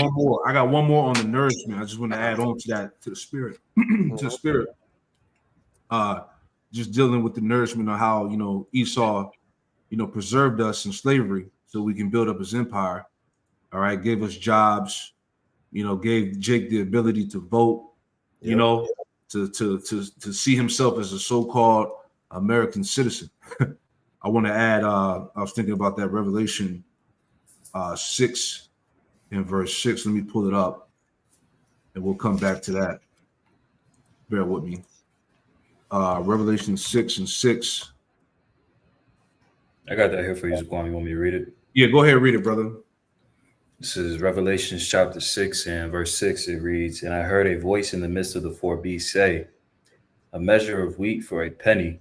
Speaker 1: one more on the nourishment. I just want to add on to that, to the spirit, to the spirit. Just dealing with the nourishment of how, you know, Esau, you know, preserved us in slavery so we can build up his empire. All right, gave us jobs, you know, gave Jake the ability to vote, you know, to see himself as a so-called American citizen. I want to add, I was thinking about that Revelation 6 in verse 6. Let me pull it up and we'll come back to that. Bear with me. Revelation 6 and 6.
Speaker 9: I got that here for you, Zaquan. You want me to read it?
Speaker 1: Yeah, go ahead and read it, brother.
Speaker 9: This is Revelation chapter 6 and verse 6. It reads, "And I heard a voice in the midst of the four beasts say, a measure of wheat for a penny,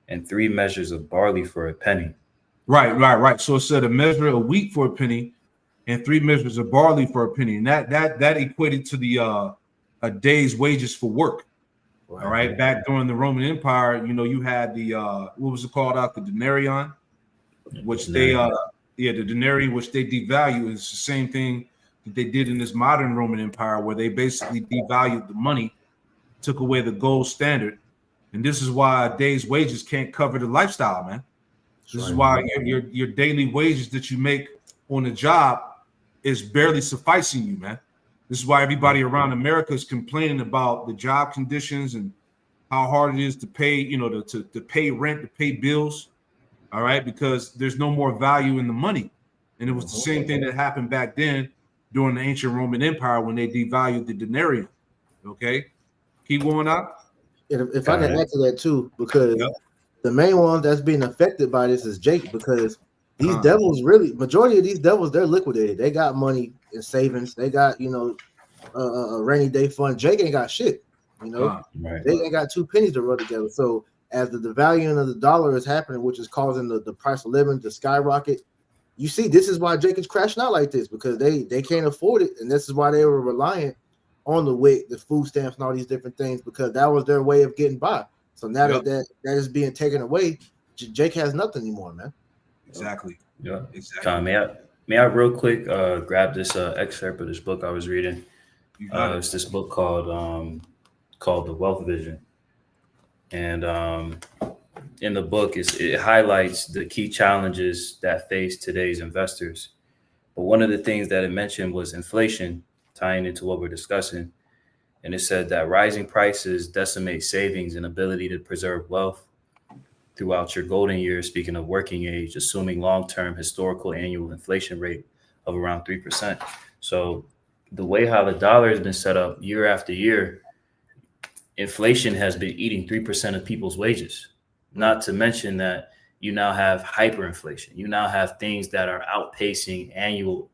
Speaker 9: and 3 measures of barley for a penny."
Speaker 1: Right. So it said a measure of wheat for a penny and 3 measures of barley for a penny. And that equated to the a day's wages for work. All right. Back during the Roman Empire, you know, you had the what was it called out? The denarion, which the denarian, which they devalue, is the same thing that they did in this modern Roman Empire, where they basically devalued the money, took away the gold standard. And this is why a day's wages can't cover the lifestyle, man. This is why your daily wages that you make on the job is barely sufficing you, man. This is why everybody around America is complaining about the job conditions and how hard it is to pay, you know, to pay rent, to pay bills. All right, because there's no more value in the money. And it was the same thing that happened back then during the ancient Roman Empire when they devalued the denarius. Okay, keep going up.
Speaker 2: If I can add to that too, because the main one that's being affected by this is Jake, because these devils really, majority of these devils, they're liquidated. They got money in savings. They got, a rainy day fund. Jake ain't got shit. They ain't got 2 pennies to rub together. So as the devaluing of the dollar is happening, which is causing the price of living to skyrocket, you see, this is why Jake is crashing out like this, because they can't afford it, and this is why they were reliant on the WIC, the food stamps, and all these different things, because that was their way of getting by. So now that is being taken away, Jake has nothing anymore, man.
Speaker 1: Exactly.
Speaker 9: Yeah. Exactly. May I real quick grab this excerpt of this book I was reading? It's this book called The Wealth Vision, and in the book it highlights the key challenges that face today's investors. But one of the things that it mentioned was inflation, tying into what we're discussing. And it said that rising prices decimate savings and ability to preserve wealth throughout your golden years, speaking of working age, assuming long-term historical annual inflation rate of around 3%. So the way how the dollar has been set up year after year, inflation has been eating 3% of people's wages. Not to mention that you now have hyperinflation. You now have things that are outpacing annual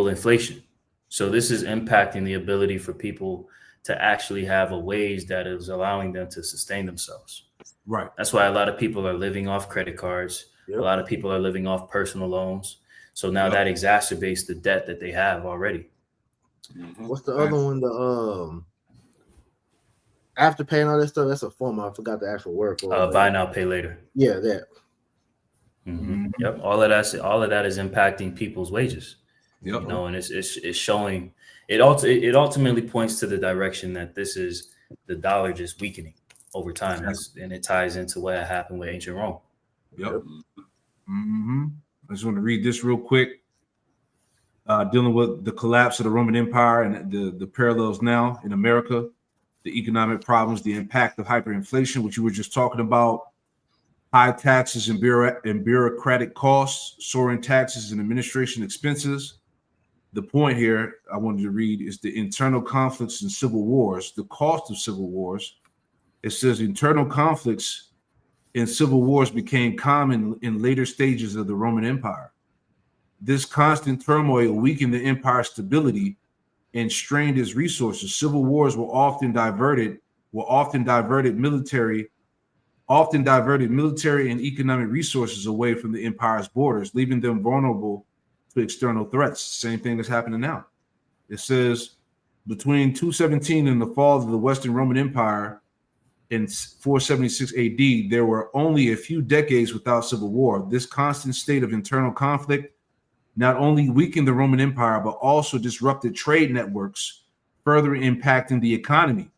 Speaker 9: inflation. So this is impacting the ability for people to actually have a wage that is allowing them to sustain themselves.
Speaker 1: Right.
Speaker 9: That's why a lot of people are living off credit cards. A lot of people are living off personal loans. So now that exacerbates the debt that they have already.
Speaker 2: What's the other one? The after paying all that stuff, that's a form. I forgot the actual word for it.
Speaker 9: Buy now, pay later.
Speaker 2: Yeah, that.
Speaker 9: Yep. All of that is impacting people's wages.
Speaker 1: Yep.
Speaker 9: And it's showing. It ultimately points to the direction that this is the dollar just weakening over time, and it ties into what happened with ancient Rome.
Speaker 1: Yep. I just want to read this real quick. Dealing with the collapse of the Roman Empire and the parallels now in America, the economic problems, the impact of hyperinflation, which you were just talking about, high taxes and bureaucratic costs, soaring taxes and administration expenses. The point here I wanted to read is the internal conflicts and civil wars, the cost of civil wars. It says internal conflicts and civil wars became common in later stages of the Roman Empire. This constant turmoil weakened the empire's stability and strained its resources. Civil wars were often diverted military and economic resources away from the empire's borders, leaving them vulnerable to external threats. Same thing that's happening now. It says between 217 and the fall of the Western Roman Empire in 476 AD, there were only a few decades without civil war. This constant state of internal conflict not only weakened the Roman Empire, but also disrupted trade networks, further impacting the economy.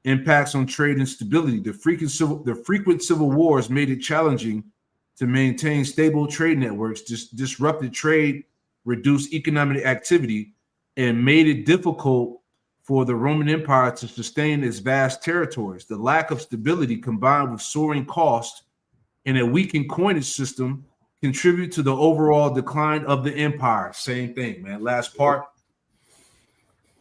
Speaker 1: Impacts on trade and stability. The frequent civil wars made it challenging to maintain stable trade networks, disrupted trade, reduced economic activity, and made it difficult for the Roman Empire to sustain its vast territories. The lack of stability combined with soaring costs and a weakened coinage system contribute to the overall decline of the empire. Same thing, man. Last part.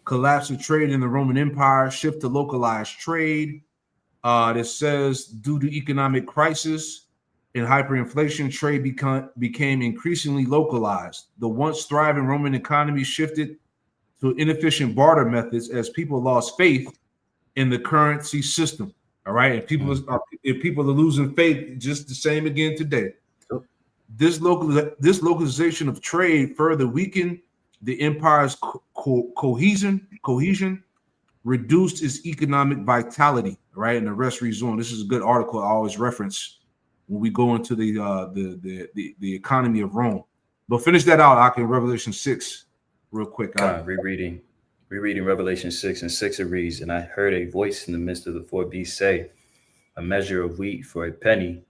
Speaker 1: Collapse of trade in the Roman Empire, shift to localized trade. It says due to economic crisis and hyperinflation, trade became increasingly localized. The once thriving Roman economy shifted to inefficient barter methods as people lost faith in the currency system. All right, and people are losing faith, just the same again today. This localization of trade further weakened the empire's cohesion, reduced its economic vitality, right? And the rest resumed. This is a good article I always reference when we go into the economy of Rome. But finish that out, Ak, in Revelation 6, real quick.
Speaker 9: Rereading Revelation 6 and 6, it reads, "And I heard a voice in the midst of the four beasts say, a measure of wheat for a penny,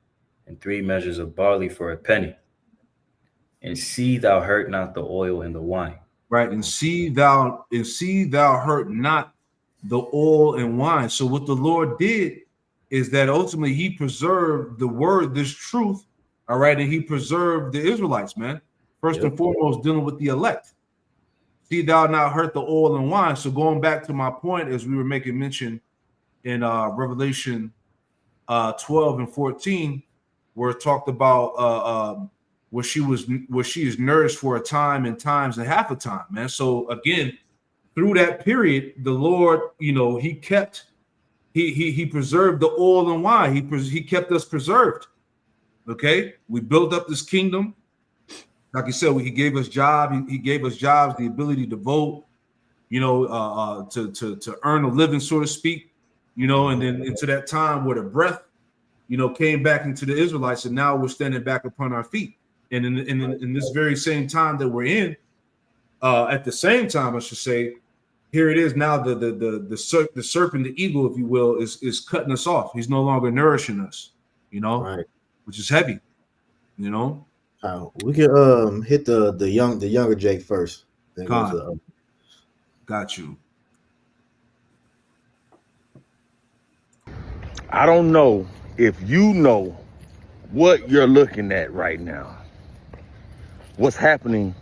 Speaker 9: and 3 measures of barley for a penny. And see thou hurt not the oil and the wine."
Speaker 1: Right, and see thou hurt not the oil and wine. So what the Lord did is that ultimately he preserved the word, this truth, all right, and he preserved the Israelites, man. First and foremost, dealing with the elect. See thou not hurt the oil and wine. So going back to my point, as we were making mention in Revelation 12 and 14, where it talked about where she is nourished for a time and times and half a time, man. So again, through that period, the Lord, he kept, he preserved the oil and wine. He kept us preserved. Okay, we built up this kingdom. Like you said, he gave us jobs. He gave us jobs, the ability to vote, to earn a living, so to speak, and then into that time where the breath, came back into the Israelites, and now we're standing back upon our feet. And in this very same time that we're in, at the same time, I should say, here it is now. The serpent, the eagle, if you will, is cutting us off. He's no longer nourishing us,
Speaker 2: right,
Speaker 1: which is heavy,
Speaker 2: We can hit the younger Jake first. Then go to the
Speaker 1: Got you.
Speaker 12: I don't know if you know what you're looking at right now. What's happening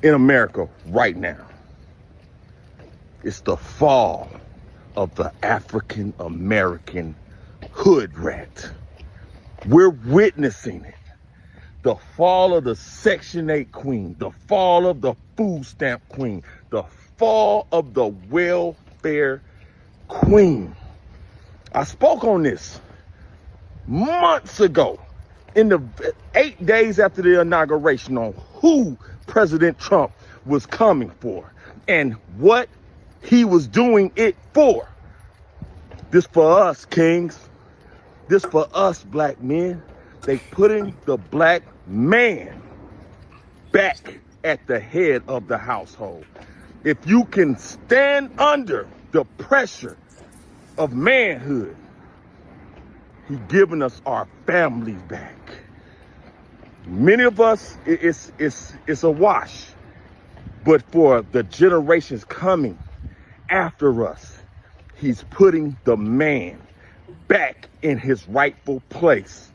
Speaker 12: in America right now? It's the fall of the African American hood rat. We're witnessing it. The fall of the Section 8 queen, the fall of the food stamp queen, the fall of the welfare queen. I spoke on this months ago, in the 8 days after the inauguration, on who President Trump was coming for and what he was doing it for. This for us, kings. This for us, black men. They putting the black man back at the head of the household. If you can stand under the pressure of manhood, he's giving us our families back. Many of us, it's a wash. But for the generations coming after us, he's putting the man back in his rightful place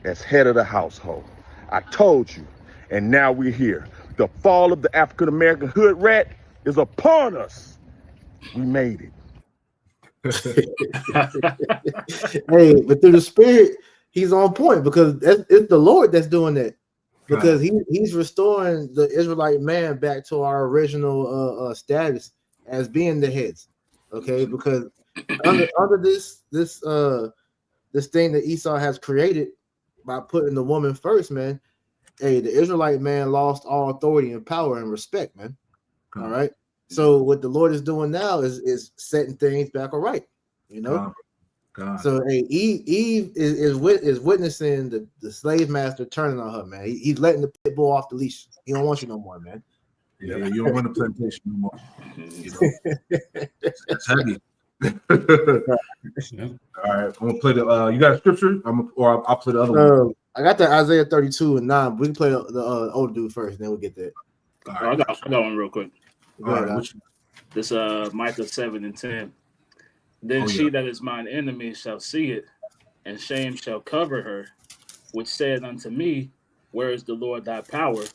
Speaker 12: as head of the household. I told you, and now we're here. The fall of the African American hood rat is upon us. We made it.
Speaker 2: Hey, but through the Spirit, he's on point, because it's the Lord that's doing that. Because he's restoring the Israelite man back to our original status as being the heads. Okay, because under this thing that Esau has created by putting the woman first, man. Hey, the Israelite man lost all authority and power and respect, man. All right. So what the Lord is doing now is setting things back all right, God. So hey, Eve is witnessing the slave master turning on her, man. He's letting the pit bull off the leash. He don't want you no more, man.
Speaker 1: Yeah, you don't run the plantation no more. It's heavy. All right, I'm gonna play the. You got a scripture? I'll play the other one.
Speaker 2: I got the Isaiah 32 and 9. But we can play the old dude first, then we'll get that.
Speaker 3: I got one real quick.
Speaker 2: Right,
Speaker 3: this Micah 7 and 10. Then she that is mine enemy shall see it, and shame shall cover her, which said unto me, where is the Lord thy power?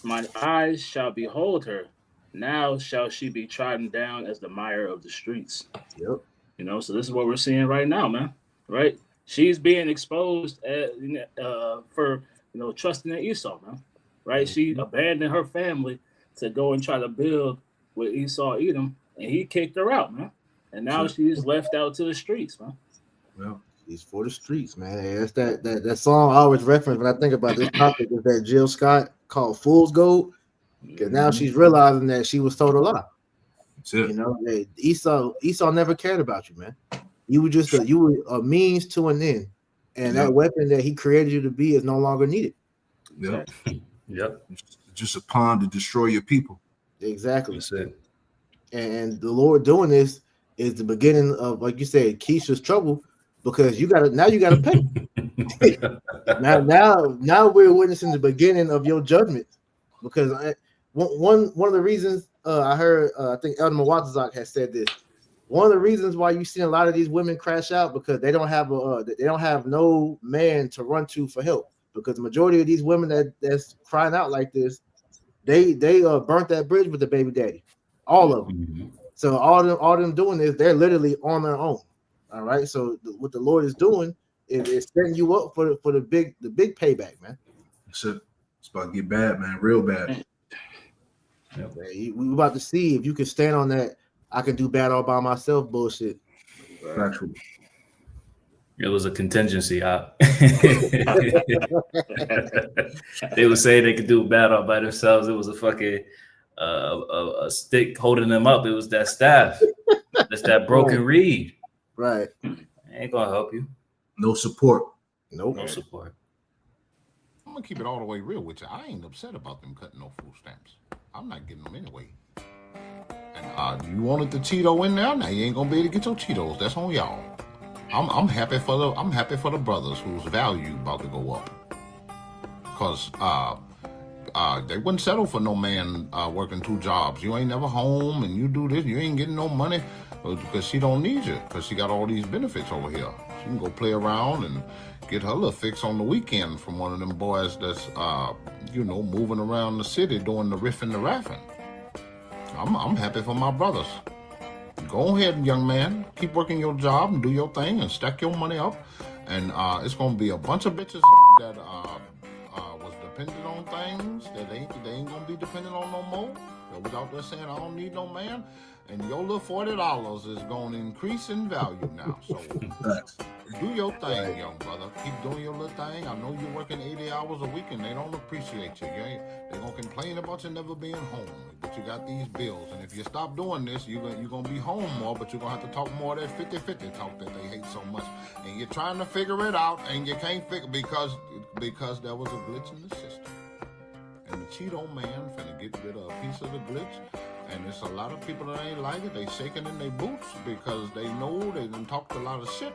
Speaker 3: Mine eyes shall behold her. Now shall she be trodden down as the mire of the streets.
Speaker 2: Yep.
Speaker 3: So this is what we're seeing right now, man. Right? She's being exposed for trusting in Esau, man. Right? She abandoned her family to go and try to build with Esau Edom, and he kicked her out, man. And now she's left out to the streets, man.
Speaker 2: Well, he's for the streets, man. It's that song I always reference when I think about this topic is that Jill Scott called Fool's Gold. Because now she's realizing that she was told a lie. Esau never cared about you, man. You were a means to an end, and that weapon that he created you to be is no longer needed.
Speaker 1: Yep. Just a pawn to destroy your people.
Speaker 2: Exactly. That's it. And the Lord doing this is the beginning of, like you said, Keisha's trouble, because you gotta pay. now we're witnessing the beginning of your judgment, because one of the reasons I heard, I think Elder Mwatazak has said this, one of the reasons why you see a lot of these women crash out because they don't have no man to run to for help. Because the majority of these women that's crying out like this, they burnt that bridge with the baby daddy, all of them.
Speaker 9: Mm-hmm.
Speaker 2: So all them doing is they're literally on their own. All right. So what the Lord is doing is setting you up for the big payback, man.
Speaker 1: That's it. It's about to get bad, man. Real bad.
Speaker 2: Yep. We about to see if you can stand on that. I can do bad all by myself. Bullshit.
Speaker 1: Factual.
Speaker 9: It was a contingency. They would say they could do bad all by themselves. It was a fucking a stick holding them up. It was that staff. That's that broken reed.
Speaker 2: Right.
Speaker 9: Ain't gonna help you.
Speaker 1: No support.
Speaker 2: Nope.
Speaker 9: No support.
Speaker 13: I'm gonna keep it all the way real with you. I ain't upset about them cutting no food stamps. I'm not getting them anyway. And you wanted the Cheeto in there, now you ain't gonna be able to get your Cheetos. That's on y'all. I'm happy for the brothers whose value about to go up. Because they wouldn't settle for no man working 2 jobs. You ain't never home and you do this, you ain't getting no money because she don't need you because she got all these benefits over here. She can go play around and get her little fix on the weekend from one of them boys that's moving around the city doing the riffing, the raffing. I'm happy for my brothers. Go ahead, young man. Keep working your job and do your thing and stack your money up. And it's gonna be a bunch of bitches that was dependent on things that they ain't gonna be dependent on no more. That was out there saying I don't need no man. And your little $40 is gonna increase in value now. So do your thing, young brother. Keep doing your little thing. I know you're working 80 hours a week and they don't appreciate you. They're gonna complain about you never being home. But you got these bills. And if you stop doing this, you're gonna be home more, but you're gonna have to talk more of that 50-50 talk that they hate so much. And you're trying to figure it out and you can't figure because there was a glitch in the system. And the Cheeto man finna get rid of a piece of the glitch. And there's a lot of people that ain't like it. They shaking in their boots because they know they done talked a lot of shit.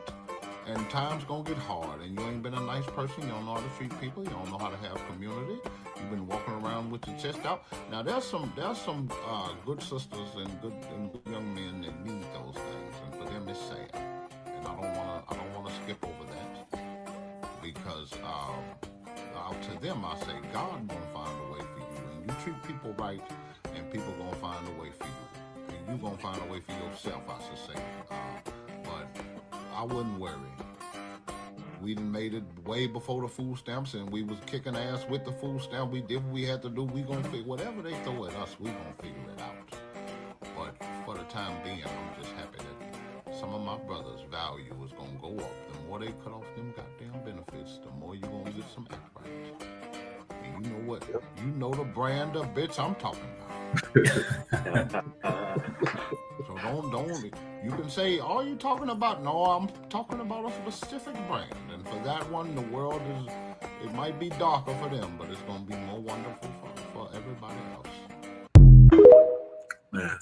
Speaker 13: And time's gonna get hard. And you ain't been a nice person. You don't know how to treat people. You don't know how to have community. You've been walking around with your chest out. Now there's some good sisters and good young men that need those things. And for them it's sad. And I don't wanna skip over that because out to them I say God gonna find a way for you. And you treat people right. And people gonna find a way for you. And you gonna find a way for yourself, I should say. But I wouldn't worry. We done made it way before the food stamps, and we was kicking ass with the food stamp. We did what we had to do. We gonna figure whatever they throw at us. We gonna figure it out. But for the time being, I'm just happy that some of my brothers' value is gonna go up. The more they cut off them goddamn benefits, the more you gonna get some act right. And you know what? You know the brand of bitch I'm talking about. So don't you can say all you talking about. No, I'm talking about a specific brand, and for that one the world it might be darker for them, but it's gonna be more wonderful for everybody else.
Speaker 1: Man,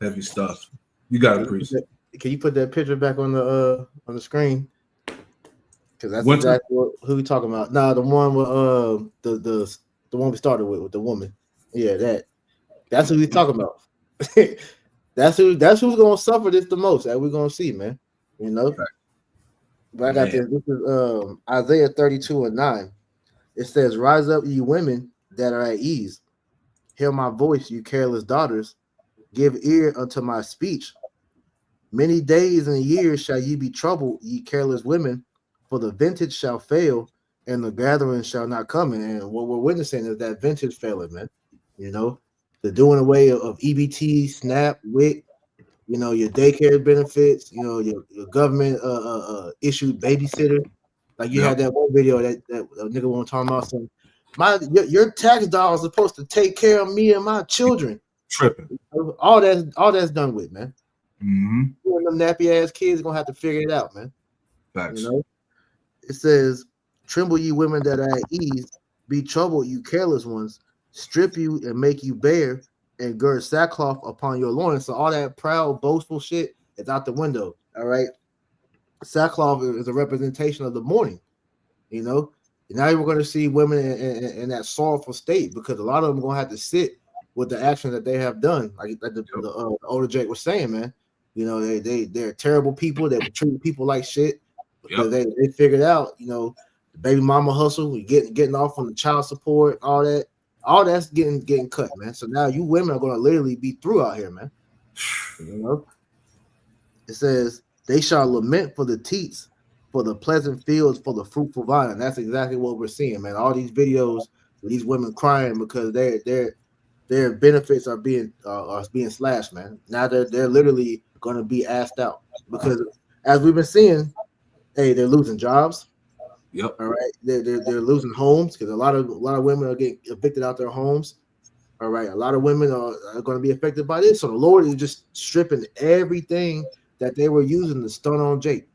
Speaker 1: heavy stuff. You got it, Priest.
Speaker 2: Can you put that picture back on the screen? Because that's exactly who we talking about. Nah, the one with the one we started with the woman. Yeah, that's who we talking about. That's who's gonna suffer this the most. That we're gonna see, man. You know. But I got this. This is Isaiah 32:9. It says, "Rise up, ye women that are at ease. Hear my voice, you careless daughters. Give ear unto my speech. Many days and years shall ye be troubled, ye careless women, for the vintage shall fail, and the gathering shall not come." And what we're witnessing is that vintage failing, man. You know, the doing away of EBT, SNAP, WIC, your daycare benefits, your government issued babysitter. Like you had that one video that nigga won't talk about some. Your tax dollars are supposed to take care of me and my children.
Speaker 1: Tripping.
Speaker 2: All that's done with, man.
Speaker 1: Mm-hmm.
Speaker 2: You and them nappy ass kids are gonna have to figure it out, man.
Speaker 1: Facts.
Speaker 2: It says, "Tremble, ye women that are at ease, be troubled, you careless ones. Strip you and make you bare, and gird sackcloth upon your loins." So all that proud, boastful shit is out the window. All right. Sackcloth is a representation of the mourning. Now we're going to see women in that sorrowful state because a lot of them are going to have to sit with the action that they have done. Like the older Jake was saying, man. You know, they're terrible people. They treat people like shit because they figured out, you know, the baby mama hustle, getting off on the child support, all that's getting cut, man. So now you women are gonna literally be through out here, man. You know, it says they shall lament for the teats, for the pleasant fields, for the fruitful vine. And that's exactly what we're seeing, man. All these videos with these women crying because their benefits are being slashed, man. Now they're literally going to be asked out because, as we've been seeing, hey, they're losing jobs.
Speaker 1: Yep.
Speaker 2: All right, they're losing homes because a lot of women are getting evicted out their homes. All right, a lot of women are going to be affected by this. So the Lord is just stripping everything that they were using to stun on Jake,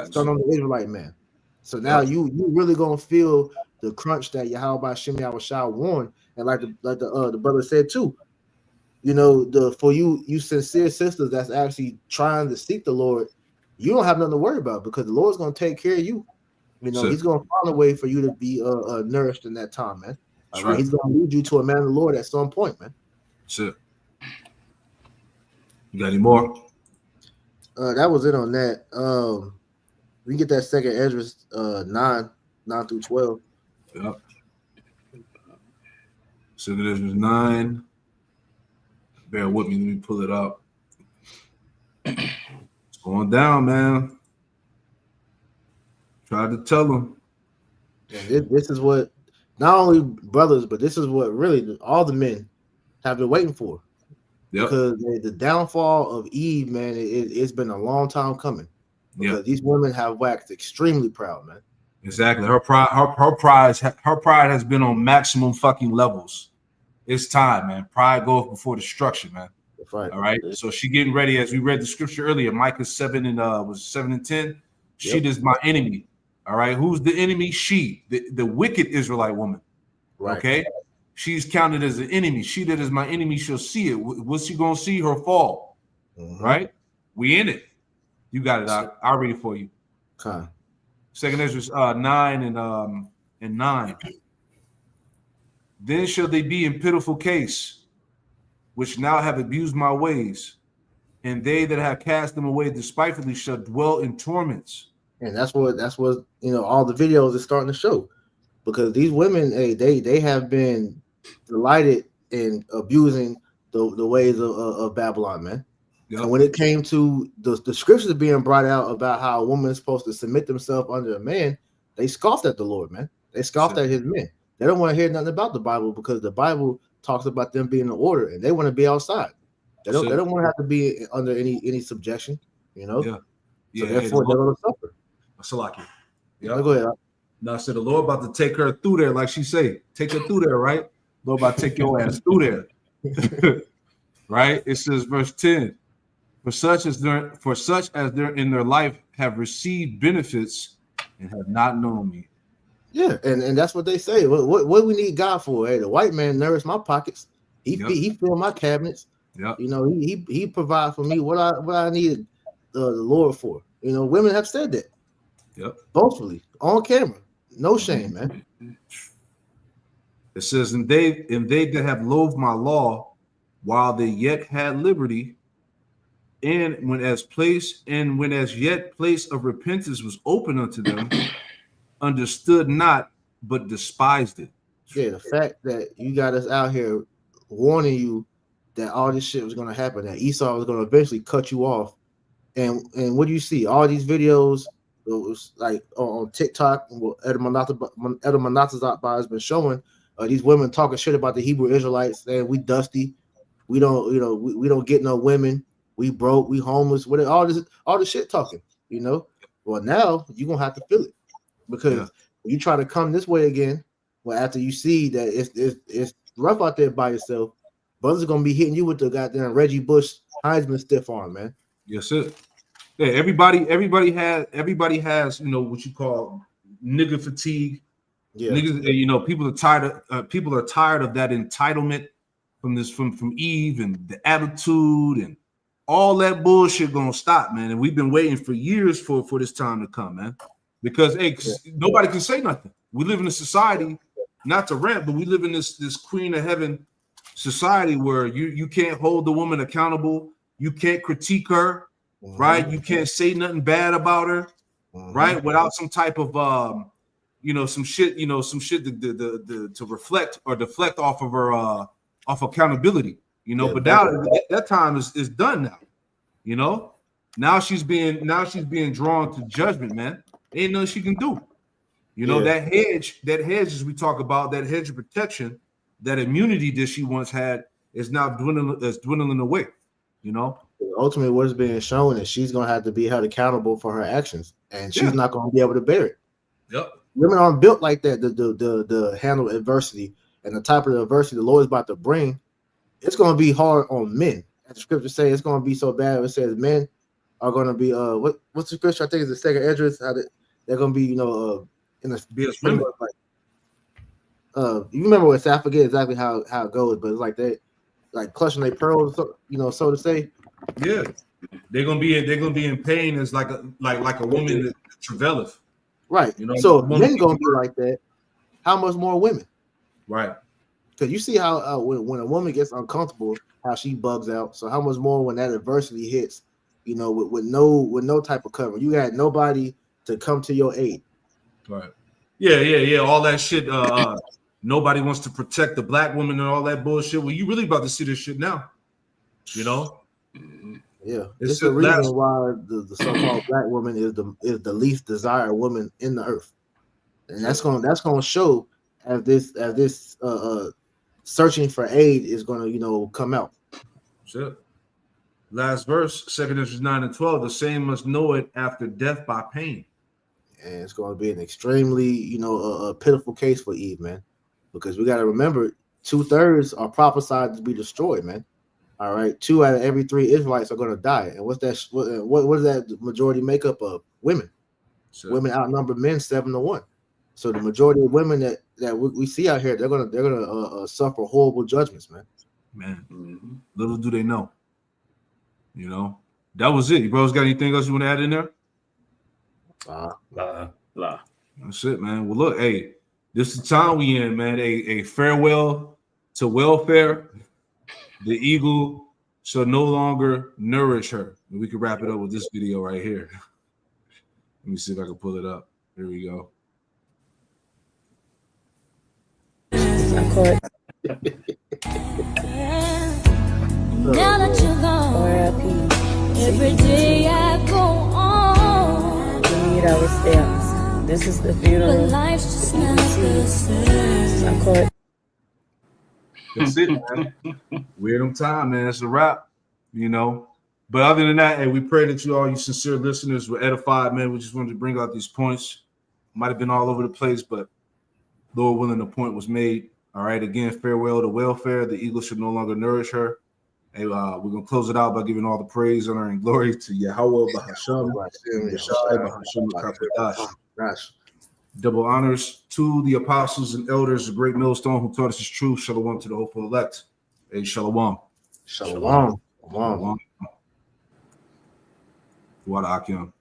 Speaker 2: stun on the Israelite man. So now you really gonna feel the crunch that Yahweh Shem Yahushua warned, and like the brother said too. You know, for you sincere sisters that's actually trying to seek the Lord, you don't have nothing to worry about because the Lord's gonna take care of you. You know, He's gonna find a way for you to be nourished in that time, man. All right, He's gonna lead you to a man of the Lord at some point, man.
Speaker 1: That's it. You got any more?
Speaker 2: That was it on that. We can get that second Esdras 9 through 12.
Speaker 1: Yep. Second Esdras 9. Bear with me. Let me pull it up. It's going down, man. Tried to tell them.
Speaker 2: And this is what not only brothers, but this is what really all the men have been waiting for.
Speaker 1: Yep.
Speaker 2: Because the downfall of Eve, man, it's been a long time coming. Because these women have waxed extremely proud, man.
Speaker 1: Exactly. Her pride has been on maximum fucking levels. It's time, man. Pride goes before destruction, man.
Speaker 2: That's right.
Speaker 1: All right. So she getting ready, as we read the scripture earlier, Micah 7 and 10. She is my enemy. All right. Who's the enemy? She, the wicked Israelite woman.
Speaker 2: Right.
Speaker 1: Okay. She's counted as an enemy. She that is my enemy shall see it. What's she gonna see? Her fall.
Speaker 2: Mm-hmm.
Speaker 1: Right? We in it. You got it. I'll read it for you.
Speaker 2: Okay.
Speaker 1: Second Ezra 9 and 9. Then shall they be in pitiful case, which now have abused my ways, and they that have cast them away despitefully shall dwell in torments.
Speaker 2: And that's what you know. All the videos is starting to show, because these women, hey, they have been delighted in abusing the ways of Babylon, man. Yep. And when it came to the scriptures being brought out about how a woman is supposed to submit themselves under a man, they scoffed at the Lord, man. They scoffed at his men. They don't want to hear nothing about the Bible because the Bible talks about them being in order, and they want to be outside. They don't want to have to be under any subjection, you know.
Speaker 1: Yeah.
Speaker 2: So therefore, they're going to suffer.
Speaker 1: Salaki.
Speaker 2: Yeah. Go ahead.
Speaker 1: Now, so the Lord about to take her through there, like she say, take her through there, right? Lord about to take your ass through there, right? It says, verse 10. For such as they're in their life have received benefits and have not known me.
Speaker 2: Yeah, and that's what they say. What we need God for? Hey, the white man nourished my pockets. He filled my cabinets.
Speaker 1: Yeah,
Speaker 2: you know, he provide for me what I needed the Lord for. You know, women have said that.
Speaker 1: Yep,
Speaker 2: boastfully on camera, no shame, man.
Speaker 1: It says, and they that have loathed my law while they yet had liberty. And when as yet place of repentance was open unto them, understood not, but despised it.
Speaker 2: Yeah, the fact that you got us out here warning you that all this shit was going to happen, that Esau was going to eventually cut you off, and what do you see? All these videos, it was like on TikTok, what Edamanatazat has been showing, these women talking shit about the Hebrew Israelites, saying we dusty, we don't, we don't get no women. We broke, we homeless, what all this shit talking, you know. Well, now you're gonna have to feel it because you try to come this way again. Well, after you see that it's rough out there by yourself, brothers are gonna be hitting you with the goddamn Reggie Bush Heisman stiff arm, man.
Speaker 1: Yes, sir. Yeah, everybody has you know what you call nigga fatigue. Yeah, niggas, you know, people are tired of that entitlement from Eve and the attitude and all that bullshit gonna stop, man. And we've been waiting for years for this time to come, man. Because nobody can say nothing. We live in a society, not to rant, but we live in this Queen of Heaven society where you can't hold the woman accountable. You can't critique her, right? You can't say nothing bad about her, right? Without some type of some shit to reflect or deflect off of her off accountability, But now that time is done now, Now she's being drawn to judgment, man. Ain't nothing she can do. That hedge as we talk about, that hedge of protection, that immunity that she once had is now dwindling away,
Speaker 2: Ultimately, what's being shown is she's gonna have to be held accountable for her actions, and she's not gonna be able to bear it.
Speaker 1: Yep.
Speaker 2: Women aren't built like that to handle adversity, and the type of adversity the Lord is about to bring, it's gonna be hard on men. As the scripture says, it's gonna be so bad. It says men are gonna be what's the scripture? I think it's the second address. They're gonna be in a framework like you remember what I forget exactly how it goes, but it's like they like clutching their pearls, so to say.
Speaker 1: Yeah, they're gonna be in pain as like a woman that travaileth.
Speaker 2: Right. So men gonna be like that. How much more women?
Speaker 1: Right.
Speaker 2: Because you see how when a woman gets uncomfortable, how she bugs out. So how much more when that adversity hits, with no type of cover. You had nobody to come to your aid.
Speaker 1: Right. Yeah. All that shit. Nobody wants to protect the black woman and all that bullshit. Well, you really about to see this shit now.
Speaker 2: Yeah, it's the reason why the so-called black woman is the least desired woman in the earth, and that's gonna show as this searching for aid is gonna come out.
Speaker 1: Sure. Last verse, 2 Corinthians 9:12. The same must know it after death by pain.
Speaker 2: And it's going to be an extremely a pitiful case for Eve, man, because we got to remember 2/3 are prophesied to be destroyed, man. All right, 2 out of every 3 Israelites are going to die, and what's that? What does that majority make up of? Women. Sure. Women outnumber men 7-1. So the majority of women that we see out here, they're gonna suffer horrible judgments, man.
Speaker 1: Man, little do they know. That was it. You bros got anything else you want to add in there? That's it, man. Well, look, hey, this is the time we in, man. A farewell to welfare. The eagle shall no longer nourish her. And we can wrap it up with this video right here. Let me see if I can pull it up. Here we go.
Speaker 14: Now that you're gone, every day I go on. We need our steps. This is the funeral. But life's just not the same.
Speaker 1: That's it, man. Weird on time, man. It's a wrap, But other than that, hey, we pray that you sincere listeners were edified, man. We just wanted to bring out these points. Might have been all over the place, but Lord willing, the point was made. All right, again, farewell to welfare. The eagle should no longer nourish her. Hey, we're going to close it out by giving all the praise, honor, and glory to Yahweh, Bahasham, double honors to the apostles and elders, the great millstone who taught us his truth. Shalom to the hopeful elect. Hey, shalom.
Speaker 2: Shalom.
Speaker 1: Shalom. What Akim.